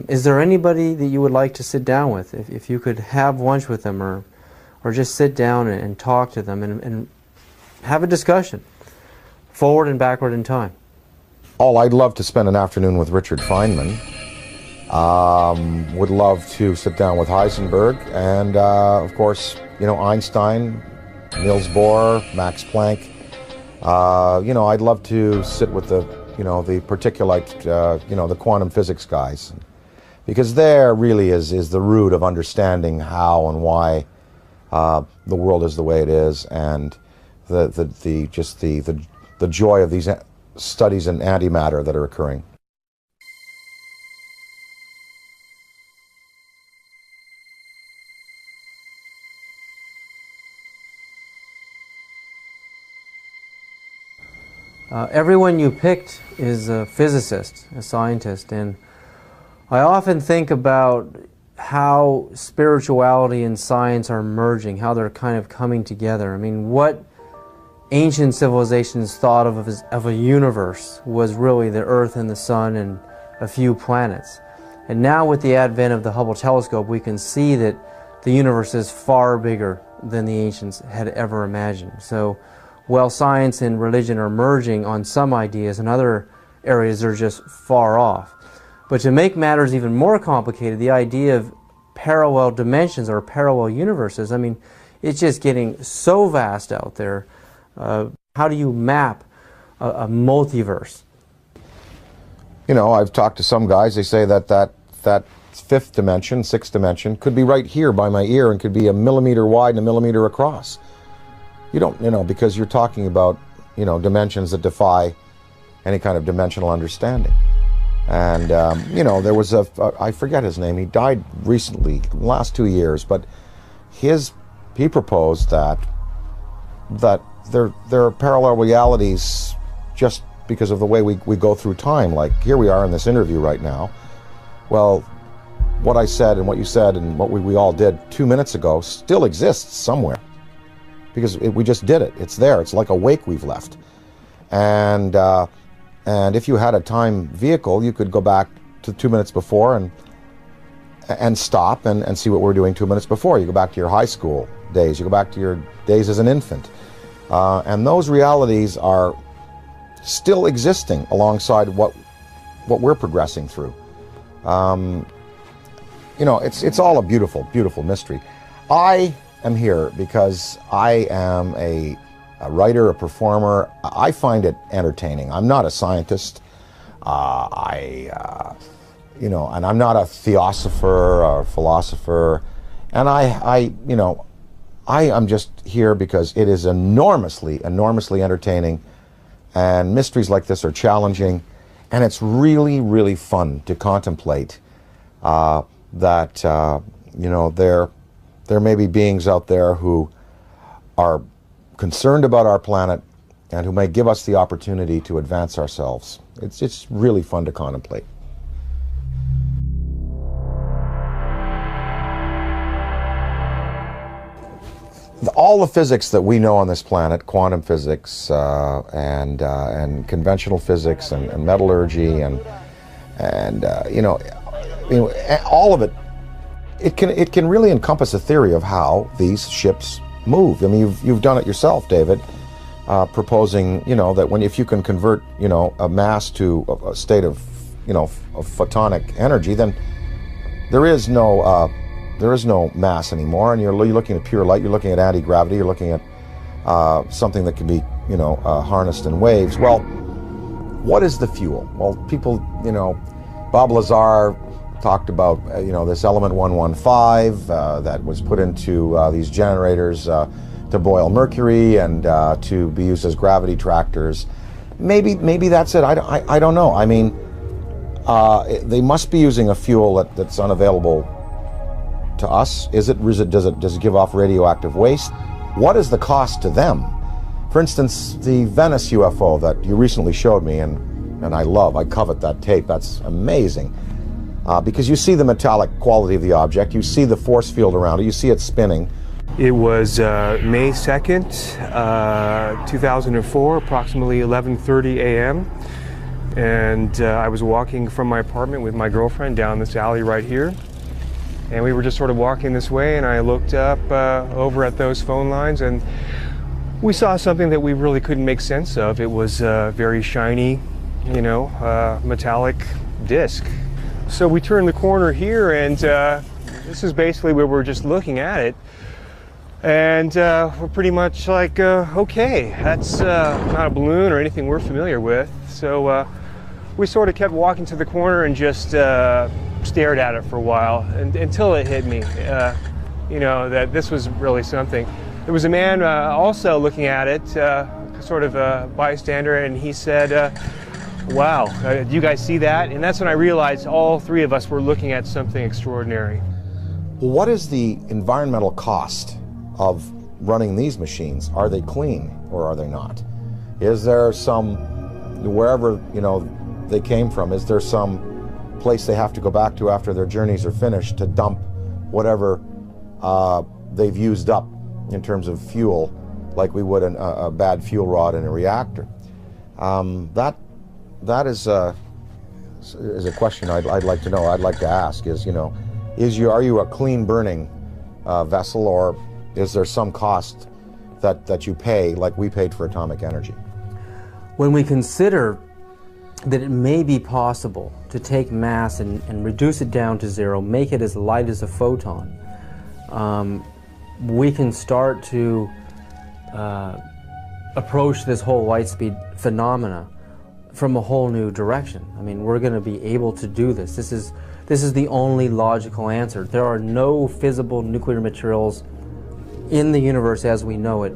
is there anybody that you would like to sit down with? If you could have lunch with them, or just sit down and talk to them and have a discussion, forward and backward in time? Oh, I'd love to spend an afternoon with Richard Feynman. Would love to sit down with Heisenberg, and of course, you know, Einstein, Niels Bohr, Max Planck. You know, I'd love to sit with the particulate, the quantum physics guys, because there really is the root of understanding how and why the world is the way it is, and the joy of these studies in antimatter that are occurring. Everyone you picked is a physicist, a scientist, and I often think about how spirituality and science are merging, how they're kind of coming together. I mean, what ancient civilizations thought of a universe was really the Earth and the Sun and a few planets. And now with the advent of the Hubble telescope, we can see that the universe is far bigger than the ancients had ever imagined. So while science and religion are merging on some ideas, in other areas they're just far off. But to make matters even more complicated, the idea of parallel dimensions or parallel universes, I mean, it's just getting so vast out there. How do you map a multiverse? You know, I've talked to some guys, they say that fifth dimension, sixth dimension, could be right here by my ear and could be a millimeter wide and a millimeter across. You don't, because you're talking about, dimensions that defy any kind of dimensional understanding. And, there was I forget his name, he died recently, the last 2 years, but he proposed that there are parallel realities just because of the way we go through time. Like here we are in this interview right now. Well, what I said and what you said and what we all did 2 minutes ago still exists somewhere. Because we just did it. It's there. It's like a wake we've left. And if you had a time vehicle, you could go back to 2 minutes before and stop and see what we're doing 2 minutes before. You go back to your high school days. You go back to your days as an infant. And those realities are still existing alongside what we're progressing through. It's all a beautiful, beautiful mystery. I am here because I am a writer, a performer. I find it entertaining. I'm not a scientist. And I'm not a theosopher or philosopher. And I am just here because it is enormously, enormously entertaining. And mysteries like this are challenging. And it's really, really fun to contemplate that, there may be beings out there who are concerned about our planet and who may give us the opportunity to advance ourselves. It's really fun to contemplate. All the physics that we know on this planet, quantum physics and conventional physics and metallurgy and all of it, it can really encompass a theory of how these ships move. I mean, you've done it yourself, David, proposing that if you can convert a mass to a state of of photonic energy, then there is no mass anymore, and you're looking at pure light. You're looking at anti-gravity. You're looking at something that can be harnessed in waves. Well, what is the fuel? Well, people, Bob Lazar talked about this element 115 that was put into these generators to boil mercury and to be used as gravity tractors. Maybe that's it. I don't know. I mean, they must be using a fuel that's unavailable to us. Does it give off radioactive waste? What is the cost to them? For instance, the Venice UFO that you recently showed me, and I covet that tape. That's amazing. Because you see the metallic quality of the object, you see the force field around it, you see it spinning. It was May 2nd, 2004, approximately 11:30 a.m. And I was walking from my apartment with my girlfriend down this alley right here. And we were just sort of walking this way, and I looked up over at those phone lines, and we saw something that we really couldn't make sense of. It was a very shiny, metallic disc. So we turned the corner here, and this is basically where we're just looking at it. And we're pretty much like, okay, that's not a balloon or anything we're familiar with. So we sort of kept walking to the corner and just stared at it for a while until it hit me, that this was really something. There was a man also looking at it, sort of a bystander, and he said, wow, do you guys see that? And that's when I realized all three of us were looking at something extraordinary. What is the environmental cost of running these machines? Are they clean or are they not? Is there some, wherever they came from, is there some place they have to go back to after their journeys are finished to dump whatever they've used up in terms of fuel, like we would a bad fuel rod in a reactor? That is a question I'd like to know. I'd like to ask is, are you a clean burning vessel, or is there some cost that you pay like we paid for atomic energy? When we consider that it may be possible to take mass and reduce it down to zero, make it as light as a photon, we can start to approach this whole light speed phenomena from a whole new direction. I mean, we're going to be able to do this. This is this is the only logical answer. There are no fissile nuclear materials in the universe as we know it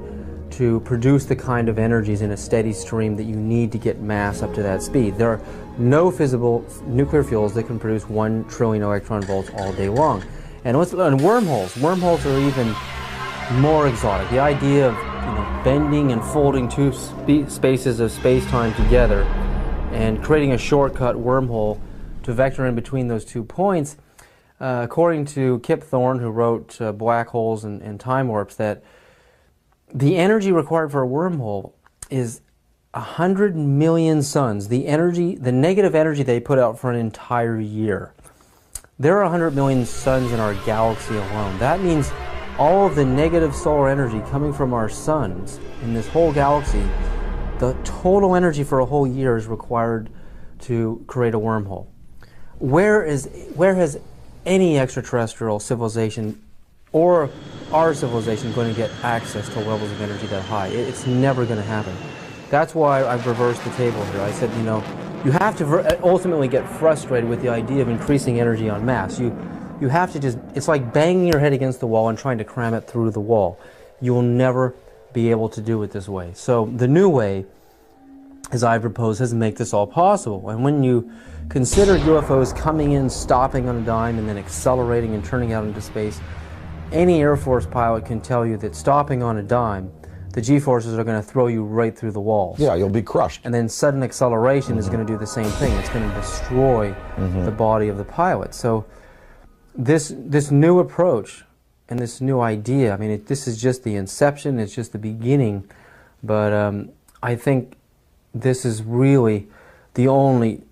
to produce the kind of energies in a steady stream that you need to get mass up to that speed. There are no fissile nuclear fuels that can produce 1 trillion electron volts all day long. And wormholes are even more exotic. The idea of bending and folding two spaces of space-time together and creating a shortcut wormhole to vector in between those 2 points, according to Kip Thorne, who wrote Black Holes and Time Warps, that the energy required for a wormhole is 100 million suns, the negative energy they put out for an entire year. There are 100 million suns in our galaxy alone. That means all of the negative solar energy coming from our suns in this whole galaxy, the total energy for a whole year is required to create a wormhole. Where has any extraterrestrial civilization or our civilization going to get access to levels of energy that high? It's never going to happen. That's why I've reversed the table here. I said, you have to ultimately get frustrated with the idea of increasing energy en masse. You have to it's like banging your head against the wall and trying to cram it through the wall. You will never be able to do it this way. So the new way, as I propose, is to make this all possible. And when you consider UFOs coming in, stopping on a dime, and then accelerating and turning out into space, any Air Force pilot can tell you that stopping on a dime, the G-forces are going to throw you right through the walls. Yeah, you'll be crushed. And then sudden acceleration is going to do the same thing. It's going to destroy the body of the pilot. So this new approach and this new idea, I mean, this is just the inception, it's just the beginning, but I think this is really the only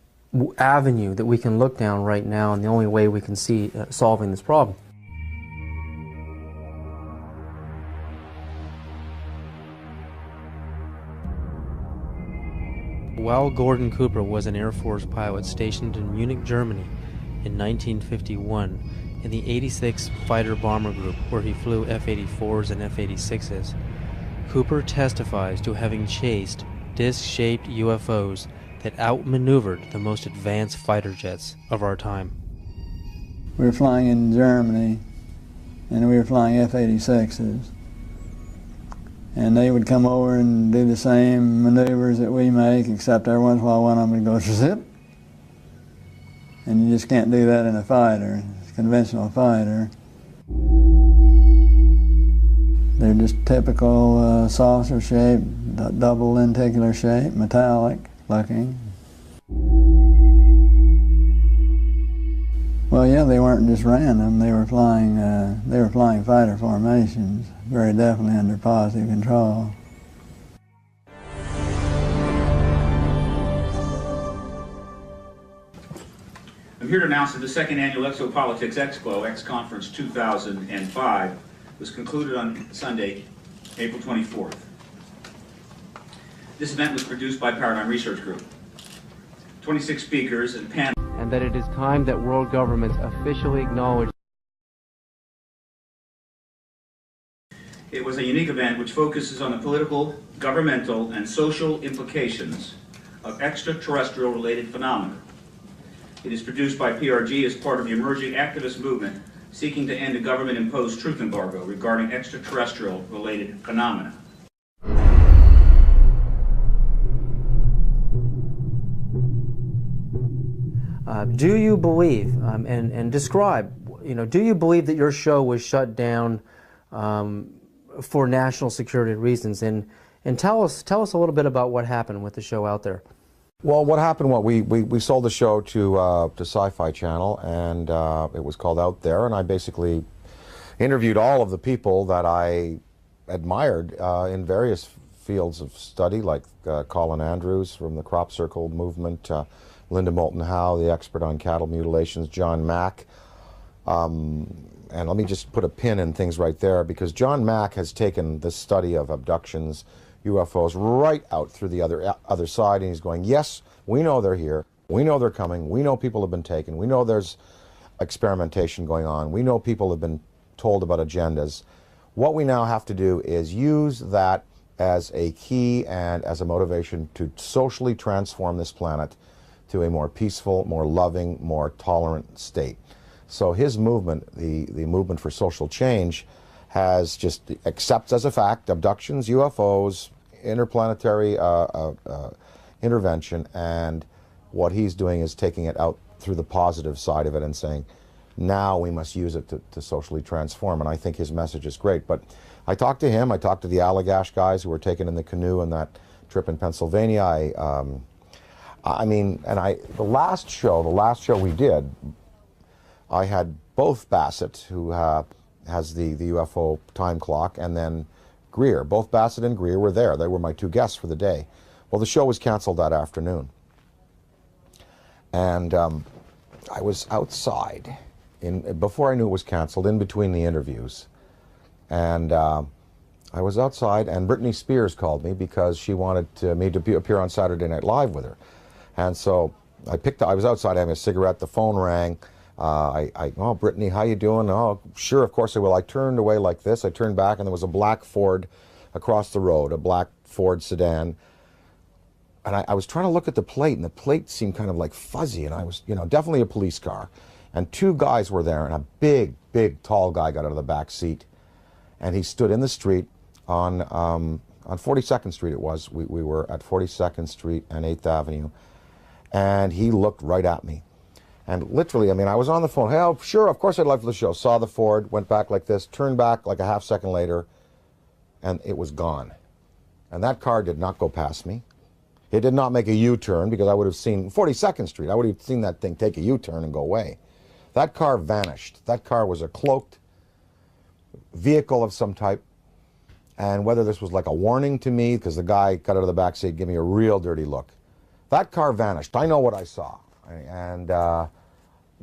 avenue that we can look down right now and the only way we can see solving this problem. While Gordon Cooper was an Air Force pilot stationed in Munich, Germany in 1951 in the 86th Fighter Bomber Group, where he flew F-84s and F-86s, Cooper testifies to having chased disc-shaped UFOs that outmaneuvered the most advanced fighter jets of our time. We were flying in Germany, and we were flying F-86s. And they would come over and do the same maneuvers that we make, except every once in a while one of them would go zip. And you just can't do that in a fighter, a conventional fighter. They're just typical saucer shape, double lenticular shape, metallic looking. Well, yeah, they weren't just random. They were flying fighter formations, very definitely under positive control. I'm here to announce that the second annual Exopolitics Expo, X-Conference 2005, was concluded on Sunday, April 24th. This event was produced by Paradigm Research Group. 26 speakers and panel. And that it is time that world governments officially acknowledge. It was a unique event which focuses on the political, governmental, and social implications of extraterrestrial-related phenomena. It is produced by PRG as part of the emerging activist movement seeking to end a government-imposed truth embargo regarding extraterrestrial-related phenomena. Do you believe, and describe, do you believe that your show was shut down for national security reasons? And tell us a little bit about what happened with the show out there. Well, what happened, we sold the show to Sci-Fi Channel, and it was called Out There, and I basically interviewed all of the people that I admired in various fields of study, like Colin Andrews from the Crop Circle movement, Linda Moulton Howe, the expert on cattle mutilations, John Mack, and let me just put a pin in things right there, because John Mack has taken the study of abductions, UFOs, right out through the other side, and he's going, yes, we know they're here, we know they're coming, we know people have been taken, we know there's experimentation going on, we know people have been told about agendas. What we now have to do is use that as a key and as a motivation to socially transform this planet to a more peaceful, more loving, more tolerant state. So his movement, the movement for social change, has just accepts as a fact abductions, UFOs, interplanetary intervention, and what he's doing is taking it out through the positive side of it and saying, now we must use it to socially transform. And I think his message is great. But I talked to him, I talked to the Allagash guys who were taken in the canoe on that trip in Pennsylvania. The last show we did, I had both Bassett, who has the UFO time clock, and then Greer. Both Bassett and Greer were there. They were my two guests for the day. Well, the show was canceled that afternoon. And I was outside, before I knew it was canceled, in between the interviews. And I was outside, and Britney Spears called me because she wanted me to appear on Saturday Night Live with her. And so I was outside having a cigarette, the phone rang. Oh, Brittany, how you doing? Oh, sure, of course I will. I turned away like this. I turned back, and there was a black Ford across the road, a black Ford sedan. And I was trying to look at the plate, and the plate seemed kind of like fuzzy, and I was, definitely a police car. And two guys were there, and a big, big, tall guy got out of the back seat, and he stood in the street on 42nd Street it was. We were at 42nd Street and 8th Avenue, and he looked right at me. And literally, I was on the phone. Hey, oh, sure, of course I'd love for the show. Saw the Ford, went back like this, turned back like a half second later, and it was gone. And that car did not go past me. It did not make a U-turn, because I would have seen 42nd Street. I would have seen that thing take a U-turn and go away. That car vanished. That car was a cloaked vehicle of some type. And whether this was like a warning to me, because the guy got out of the back seat, gave me a real dirty look. That car vanished. I know what I saw. And,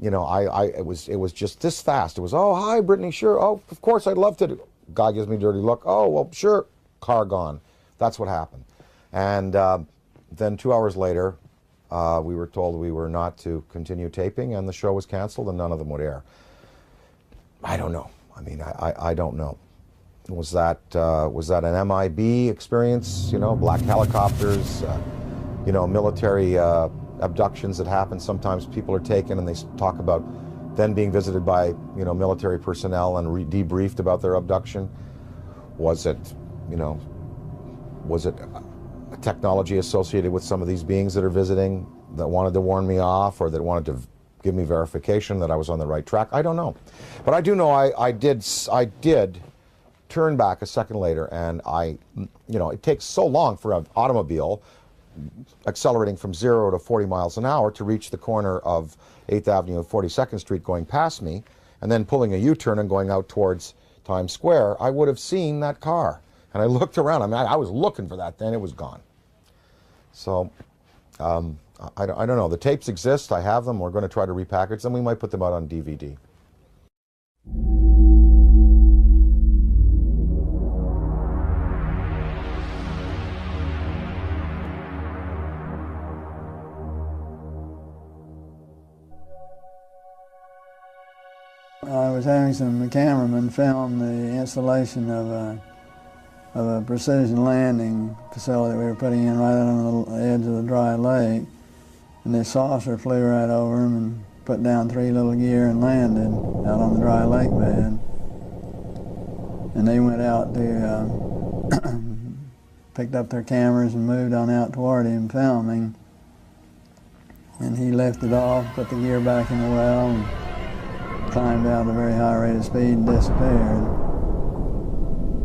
it was just this fast. It was, oh, hi, Brittany, sure. Oh, of course, I'd love to. Guy gives me a dirty look. Oh, well, sure. Car gone. That's what happened. And then 2 hours later, we were told we were not to continue taping, and the show was canceled, and none of them would air. I don't know. I don't know. Was that an MIB experience? Black helicopters, military abductions that happen. Sometimes people are taken and they talk about then being visited by, military personnel and debriefed about their abduction. Was it a technology associated with some of these beings that are visiting that wanted to warn me off, or that wanted to give me verification that I was on the right track? I don't know. But I do know I did turn back a second later, and it takes so long for an automobile accelerating from 0 to 40 miles an hour to reach the corner of 8th Avenue and 42nd Street going past me, and then pulling a U-turn and going out towards Times Square. I would have seen that car. And I looked around. I was looking for that then. It was gone. So, I don't know. The tapes exist. I have them. We're going to try to repackage them. We might put them out on DVD. I was having some cameramen film the installation of a precision landing facility that we were putting in right on the edge of the dry lake. And this saucer flew right over them and put down 3 little gear and landed out on the dry lake bed. And they went out to, picked up their cameras and moved on out toward him filming. And he lifted off, put the gear back in the well, and climbed out at a very high rate of speed and disappeared.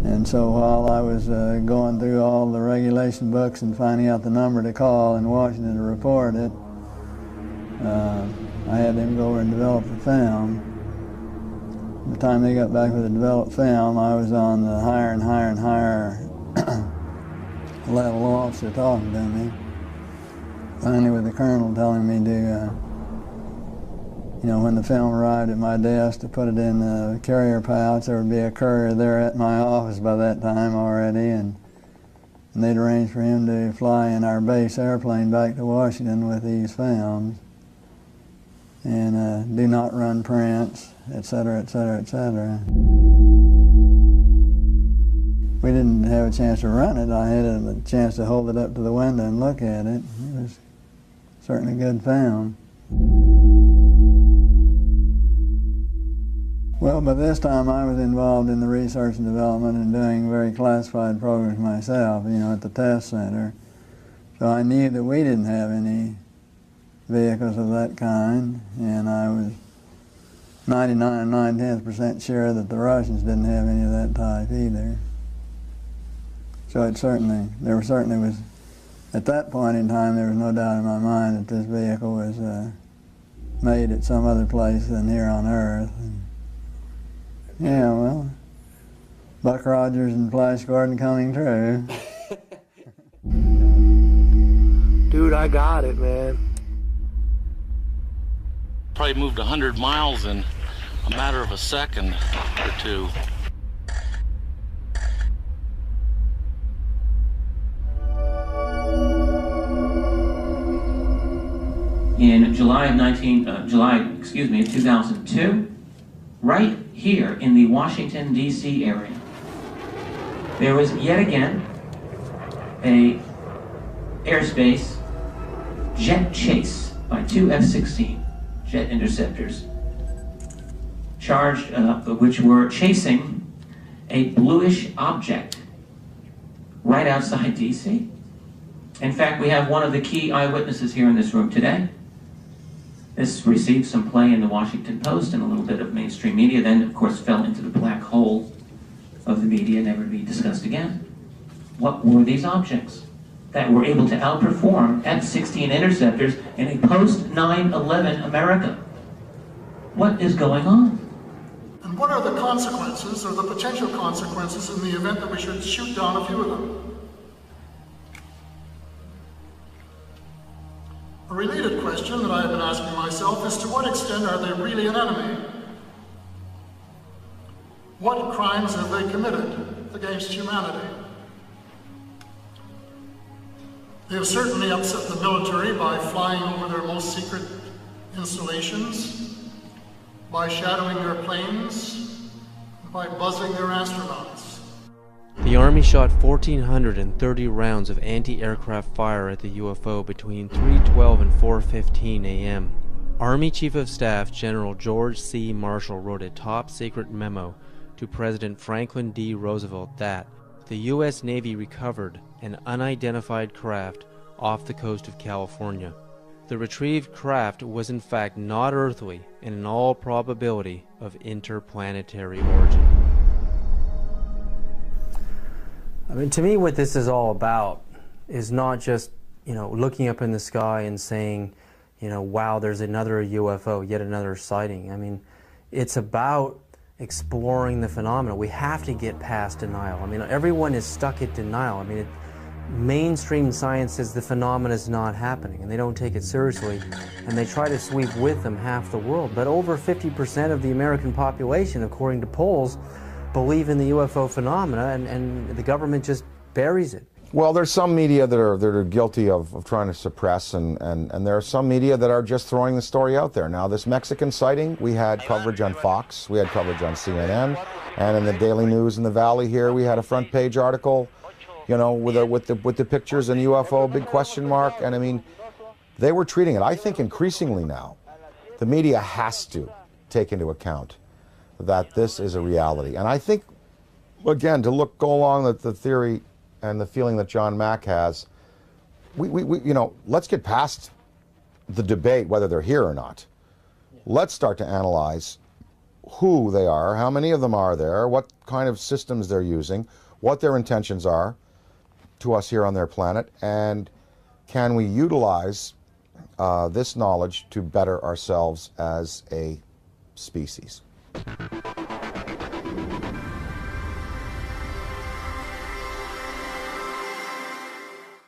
And so while I was going through all the regulation books and finding out the number to call in Washington to report it, I had them go over and develop the film. By the time they got back with the developed film, I was on the higher and higher and higher level officer talking to me. Finally with the colonel telling me to, when the film arrived at my desk, to put it in the carrier pouch. There would be a courier there at my office by that time already, and they'd arranged for him to fly in our base airplane back to Washington with these films, and do not run prints, etc., etc., etc. We didn't have a chance to run it. I had a chance to hold it up to the window and look at it. It was certainly good film. Well, by this time I was involved in the research and development and doing very classified programs myself, you know, at the test center. So I knew that we didn't have any vehicles of that kind, and I was 99 9/10% sure that the Russians didn't have any of that type either. So it certainly was, at that point in time, there was no doubt in my mind that this vehicle was made at some other place than here on Earth. And yeah, well, Buck Rogers and Flash Gordon coming true. Dude, I got it, man. Probably moved 100 miles in a matter of a second or two. In July of 2002, right here in the Washington, D.C. area, there was yet again a airspace jet chase by two F-16 jet interceptors, charged, which were chasing a bluish object right outside D.C. In fact, we have one of the key eyewitnesses here in this room today. This received some play in the Washington Post and a little bit of mainstream media, then of course fell into the black hole of the media, never to be discussed again. What were these objects that were able to outperform F-16 interceptors in a post-9/11 America? What is going on? And what are the consequences, or the potential consequences, in the event that we should shoot down a few of them? A related question that I have been asking myself is, to what extent are they really an enemy? What crimes have they committed against humanity? They have certainly upset the military by flying over their most secret installations, by shadowing their planes, and by buzzing their astronauts. The Army shot 1,430 rounds of anti-aircraft fire at the UFO between 3:12 and 4:15 a.m. Army Chief of Staff General George C. Marshall wrote a top-secret memo to President Franklin D. Roosevelt that the U.S. Navy recovered an unidentified craft off the coast of California. The retrieved craft was in fact not earthly and in all probability of interplanetary origin. I mean, to me, what this is all about is not just, looking up in the sky and saying, wow, there's another UFO, yet another sighting. I mean, it's about exploring the phenomena. We have to get past denial. I mean, everyone is stuck at denial. I mean, mainstream science says the phenomena is not happening, and they don't take it seriously, and they try to sweep with them half the world. But over 50% of the American population, according to polls, believe in the UFO phenomena, and the government just buries it. Well, there's some media that are guilty of trying to suppress, and there are some media that are just throwing the story out there. Now, this Mexican sighting, we had coverage on Fox, we had coverage on CNN, and in the Daily News in the Valley here, we had a front page article, with the pictures and UFO, big question mark, and I mean, they were treating it. I think increasingly now, the media has to take into account that this is a reality. And I think, again, to go along with the theory and the feeling that John Mack has, let's get past the debate whether they're here or not. Let's start to analyze who they are, how many of them are there, what kind of systems they're using, what their intentions are to us here on their planet, and can we utilize this knowledge to better ourselves as a species.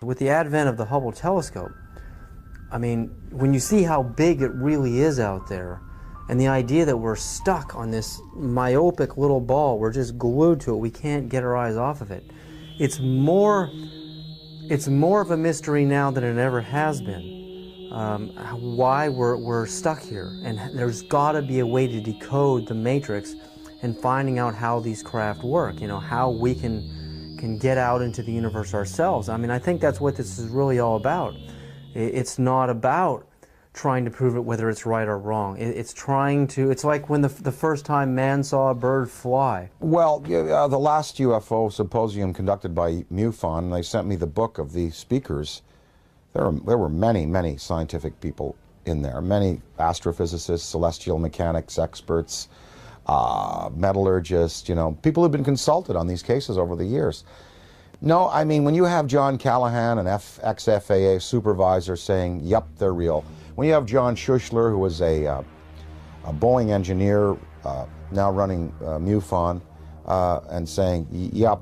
With the advent of the Hubble telescope, I mean, when you see how big it really is out there, and the idea that we're stuck on this myopic little ball, we're just glued to it, we can't get our eyes off of it. It's more of a mystery now than it ever has been. Why we're stuck here, and there's got to be a way to decode the matrix and finding out how these craft work, how we can get out into the universe ourselves. I mean, I think that's what this is really all about, It's not about trying to prove it whether it's right or wrong. It's trying to, it's like when the first time man saw a bird fly. Well, the last UFO symposium conducted by MUFON, they sent me the book of the speakers. There were many, many scientific people in there, many astrophysicists, celestial mechanics experts, metallurgists, people who've been consulted on these cases over the years. No, I mean, when you have John Callahan, an ex-FAA supervisor, saying, yep, they're real. When you have John Schuessler, who was a Boeing engineer, now running MUFON, and saying, yep,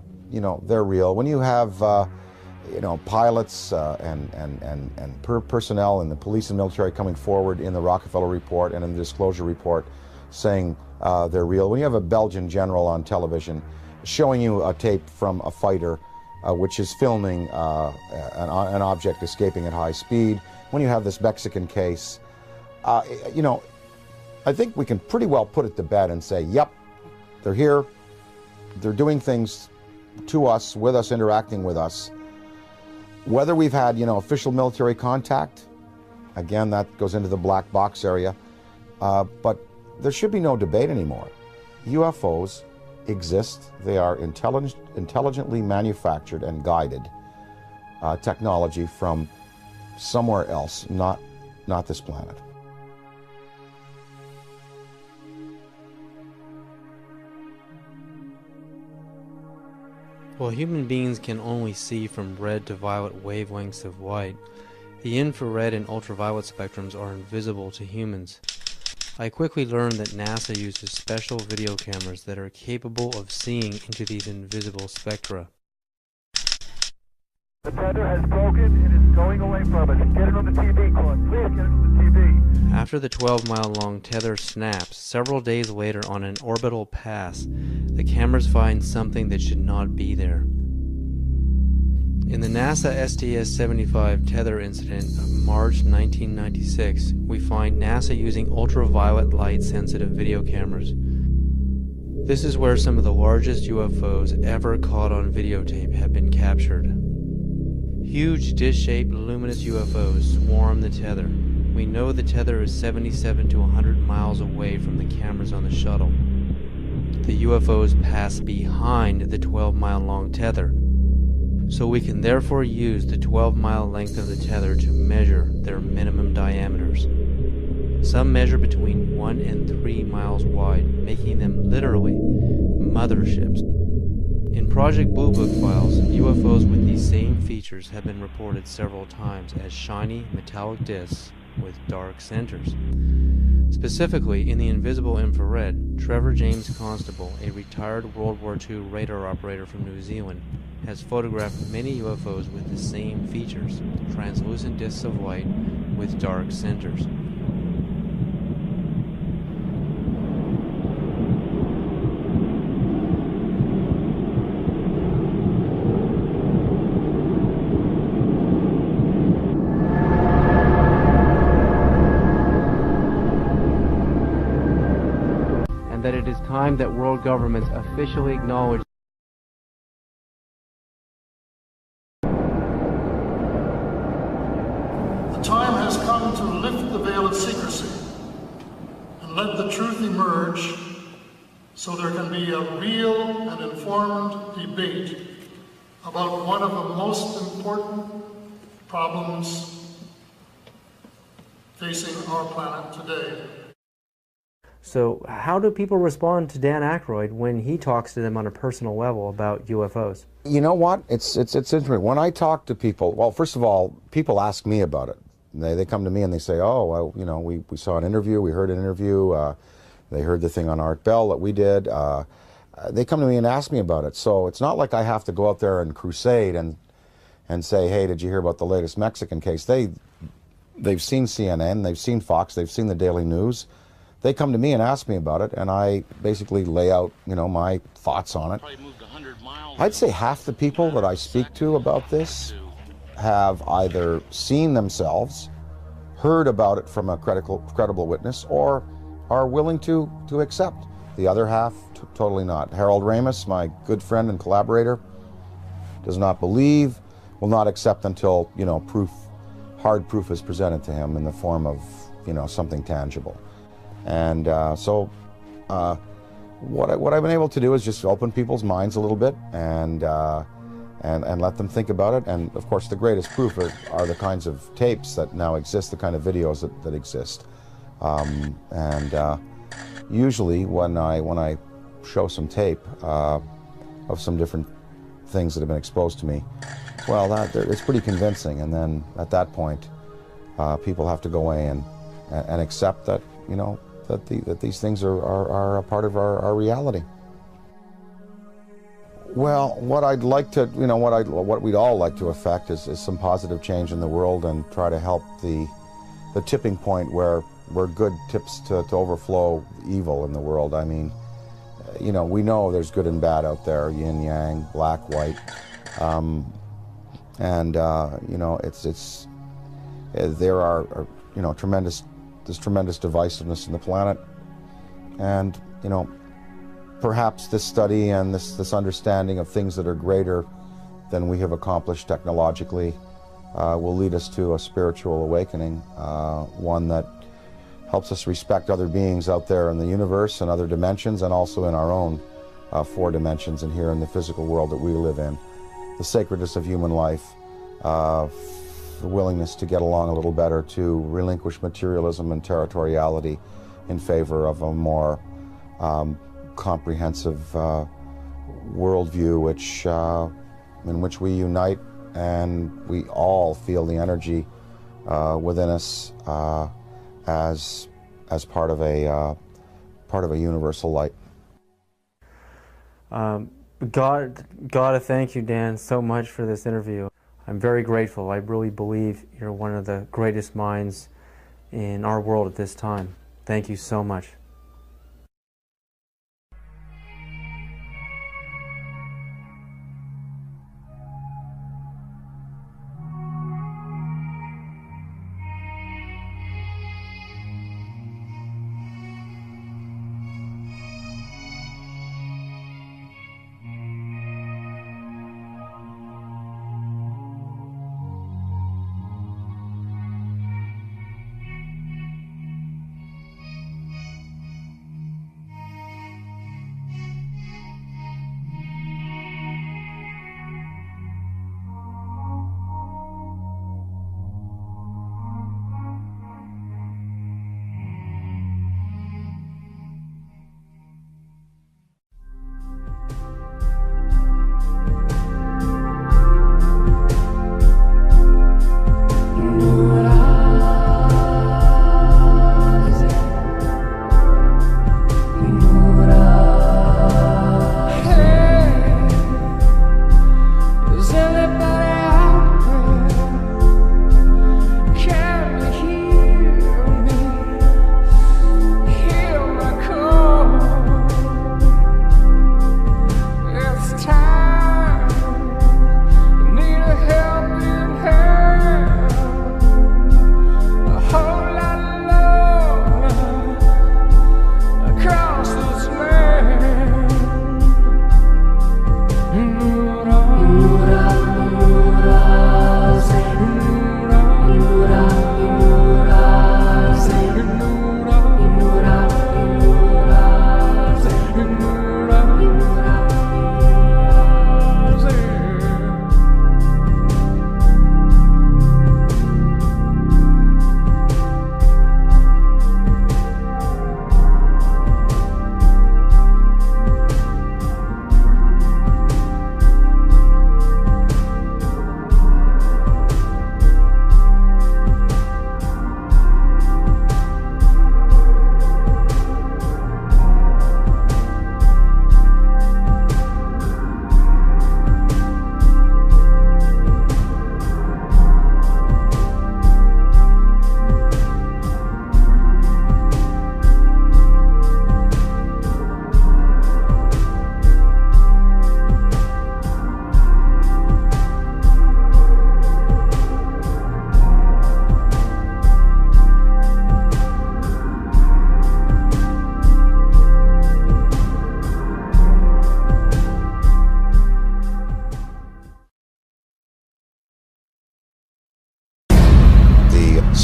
they're real. When you have, pilots and personnel in the police and military coming forward in the Rockefeller Report and in the Disclosure Report saying they're real. When you have a Belgian general on television showing you a tape from a fighter which is filming an object escaping at high speed, when you have this Mexican case, I think we can pretty well put it to bed and say, yep, they're here, they're doing things to us, with us, interacting with us. Whether we've had, official military contact, again, that goes into the black box area, but there should be no debate anymore. UFOs exist. They are intelligently manufactured and guided technology from somewhere else, not this planet. While human beings can only see from red to violet wavelengths of light, the infrared and ultraviolet spectrums are invisible to humans. I quickly learned that NASA uses special video cameras that are capable of seeing into these invisible spectra. The tether has broken and is going away from us. Get it on the TV, Claude. Please get it on the TV. After the 12-mile-long tether snaps, several days later on an orbital pass, the cameras find something that should not be there. In the NASA STS-75 tether incident of March 1996, we find NASA using ultraviolet light-sensitive video cameras. This is where some of the largest UFOs ever caught on videotape have been captured. Huge dish-shaped luminous UFOs swarm the tether. We know the tether is 77 to 100 miles away from the cameras on the shuttle. The UFOs pass behind the 12-mile-long tether, so we can therefore use the 12-mile length of the tether to measure their minimum diameters. Some measure between 1 and 3 miles wide, making them literally motherships. In Project Blue Book files, UFOs with these same features have been reported several times as shiny metallic discs with dark centers. Specifically, in the invisible infrared, Trevor James Constable, a retired World War II radar operator from New Zealand, has photographed many UFOs with the same features, translucent discs of light with dark centers. That it is time that world governments officially acknowledge the time has come to lift the veil of secrecy and let the truth emerge so there can be a real and informed debate about one of the most important problems facing our planet today. So how do people respond to Dan Aykroyd when he talks to them on a personal level about UFOs? You know what? It's interesting. When I talk to people, well, first of all, people ask me about it. They come to me and they say, oh, well, we saw an interview, we heard an interview, they heard the thing on Art Bell that we did. They come to me and ask me about it. So it's not like I have to go out there and crusade and say, hey, did you hear about the latest Mexican case? They've seen CNN, they've seen Fox, they've seen the Daily News. They come to me and ask me about it, and I basically lay out, my thoughts on it. I'd say half the people that I speak to about this have either seen themselves, heard about it from a credible witness, or are willing to accept. The other half, totally not. Harold Ramis, my good friend and collaborator, does not believe, will not accept until, proof hard proof is presented to him in the form of, you know, something tangible. And what I've been able to do is just open people's minds a little bit and let them think about it. And of course, the greatest proof are the kinds of tapes that now exist, the kind of videos that exist. Usually when I show some tape of some different things that have been exposed to me, well, it's pretty convincing. And then at that point, people have to go away and accept that, you know, that these things are a part of our reality. Well, what I'd like to, you know, what we'd all like to affect is some positive change in the world and try to help the tipping point where good tips to overflow evil in the world. I mean, you know, we know there's good and bad out there, yin yang, black, white, you know, there are you know, there's tremendous divisiveness in the planet, and you know, perhaps this study and this understanding of things that are greater than we have accomplished technologically will lead us to a spiritual awakening, one that helps us respect other beings out there in the universe and other dimensions, and also in our own 4 dimensions and here in the physical world that we live in. The sacredness of human life, the willingness to get along a little better, to relinquish materialism and territoriality in favor of a more comprehensive worldview, in which we unite and we all feel the energy within us as part of a universal light. Gotta thank you, Dan, so much for this interview. I'm very grateful. I really believe you're one of the greatest minds in our world at this time. Thank you so much.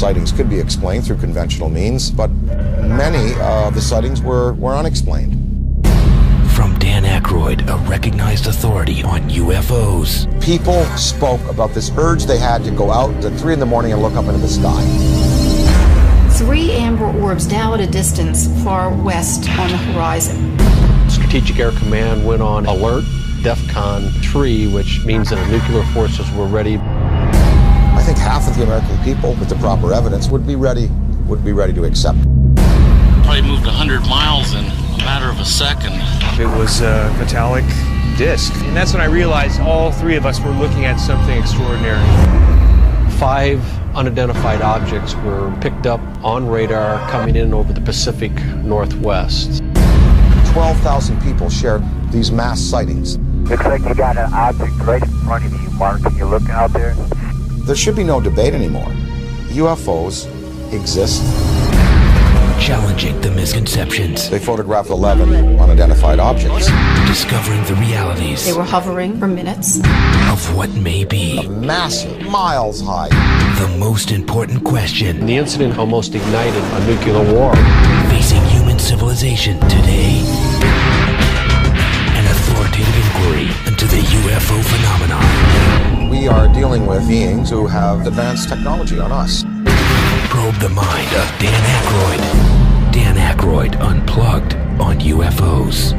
sightings could be explained through conventional means, but many of the sightings were unexplained. From Dan Aykroyd, a recognized authority on UFOs. People spoke about this urge they had to go out at 3 in the morning and look up into the sky. 3 amber orbs now at a distance far west on the horizon. Strategic Air Command went on alert, DEFCON 3, which means that our nuclear forces were ready. I think half of the American people, with the proper evidence, would be ready to accept. Probably moved 100 miles in a matter of a second. It was a metallic disc, and that's when I realized all 3 of us were looking at something extraordinary. 5 unidentified objects were picked up on radar coming in over the Pacific Northwest. 12,000 people shared these mass sightings. Looks like you got an object right in front of you, Mark. Can you look out there? There should be no debate anymore. UFOs exist. Challenging the misconceptions. They photographed 11 unidentified objects. Discovering the realities. They were hovering for minutes. Of what may be. Massive, miles high. The most important question. The incident almost ignited a nuclear war. Facing human civilization today. An authoritative inquiry into the UFO phenomenon. We are dealing with beings who have advanced technology on us. Probe the mind of Dan Aykroyd. Dan Aykroyd Unplugged on UFOs.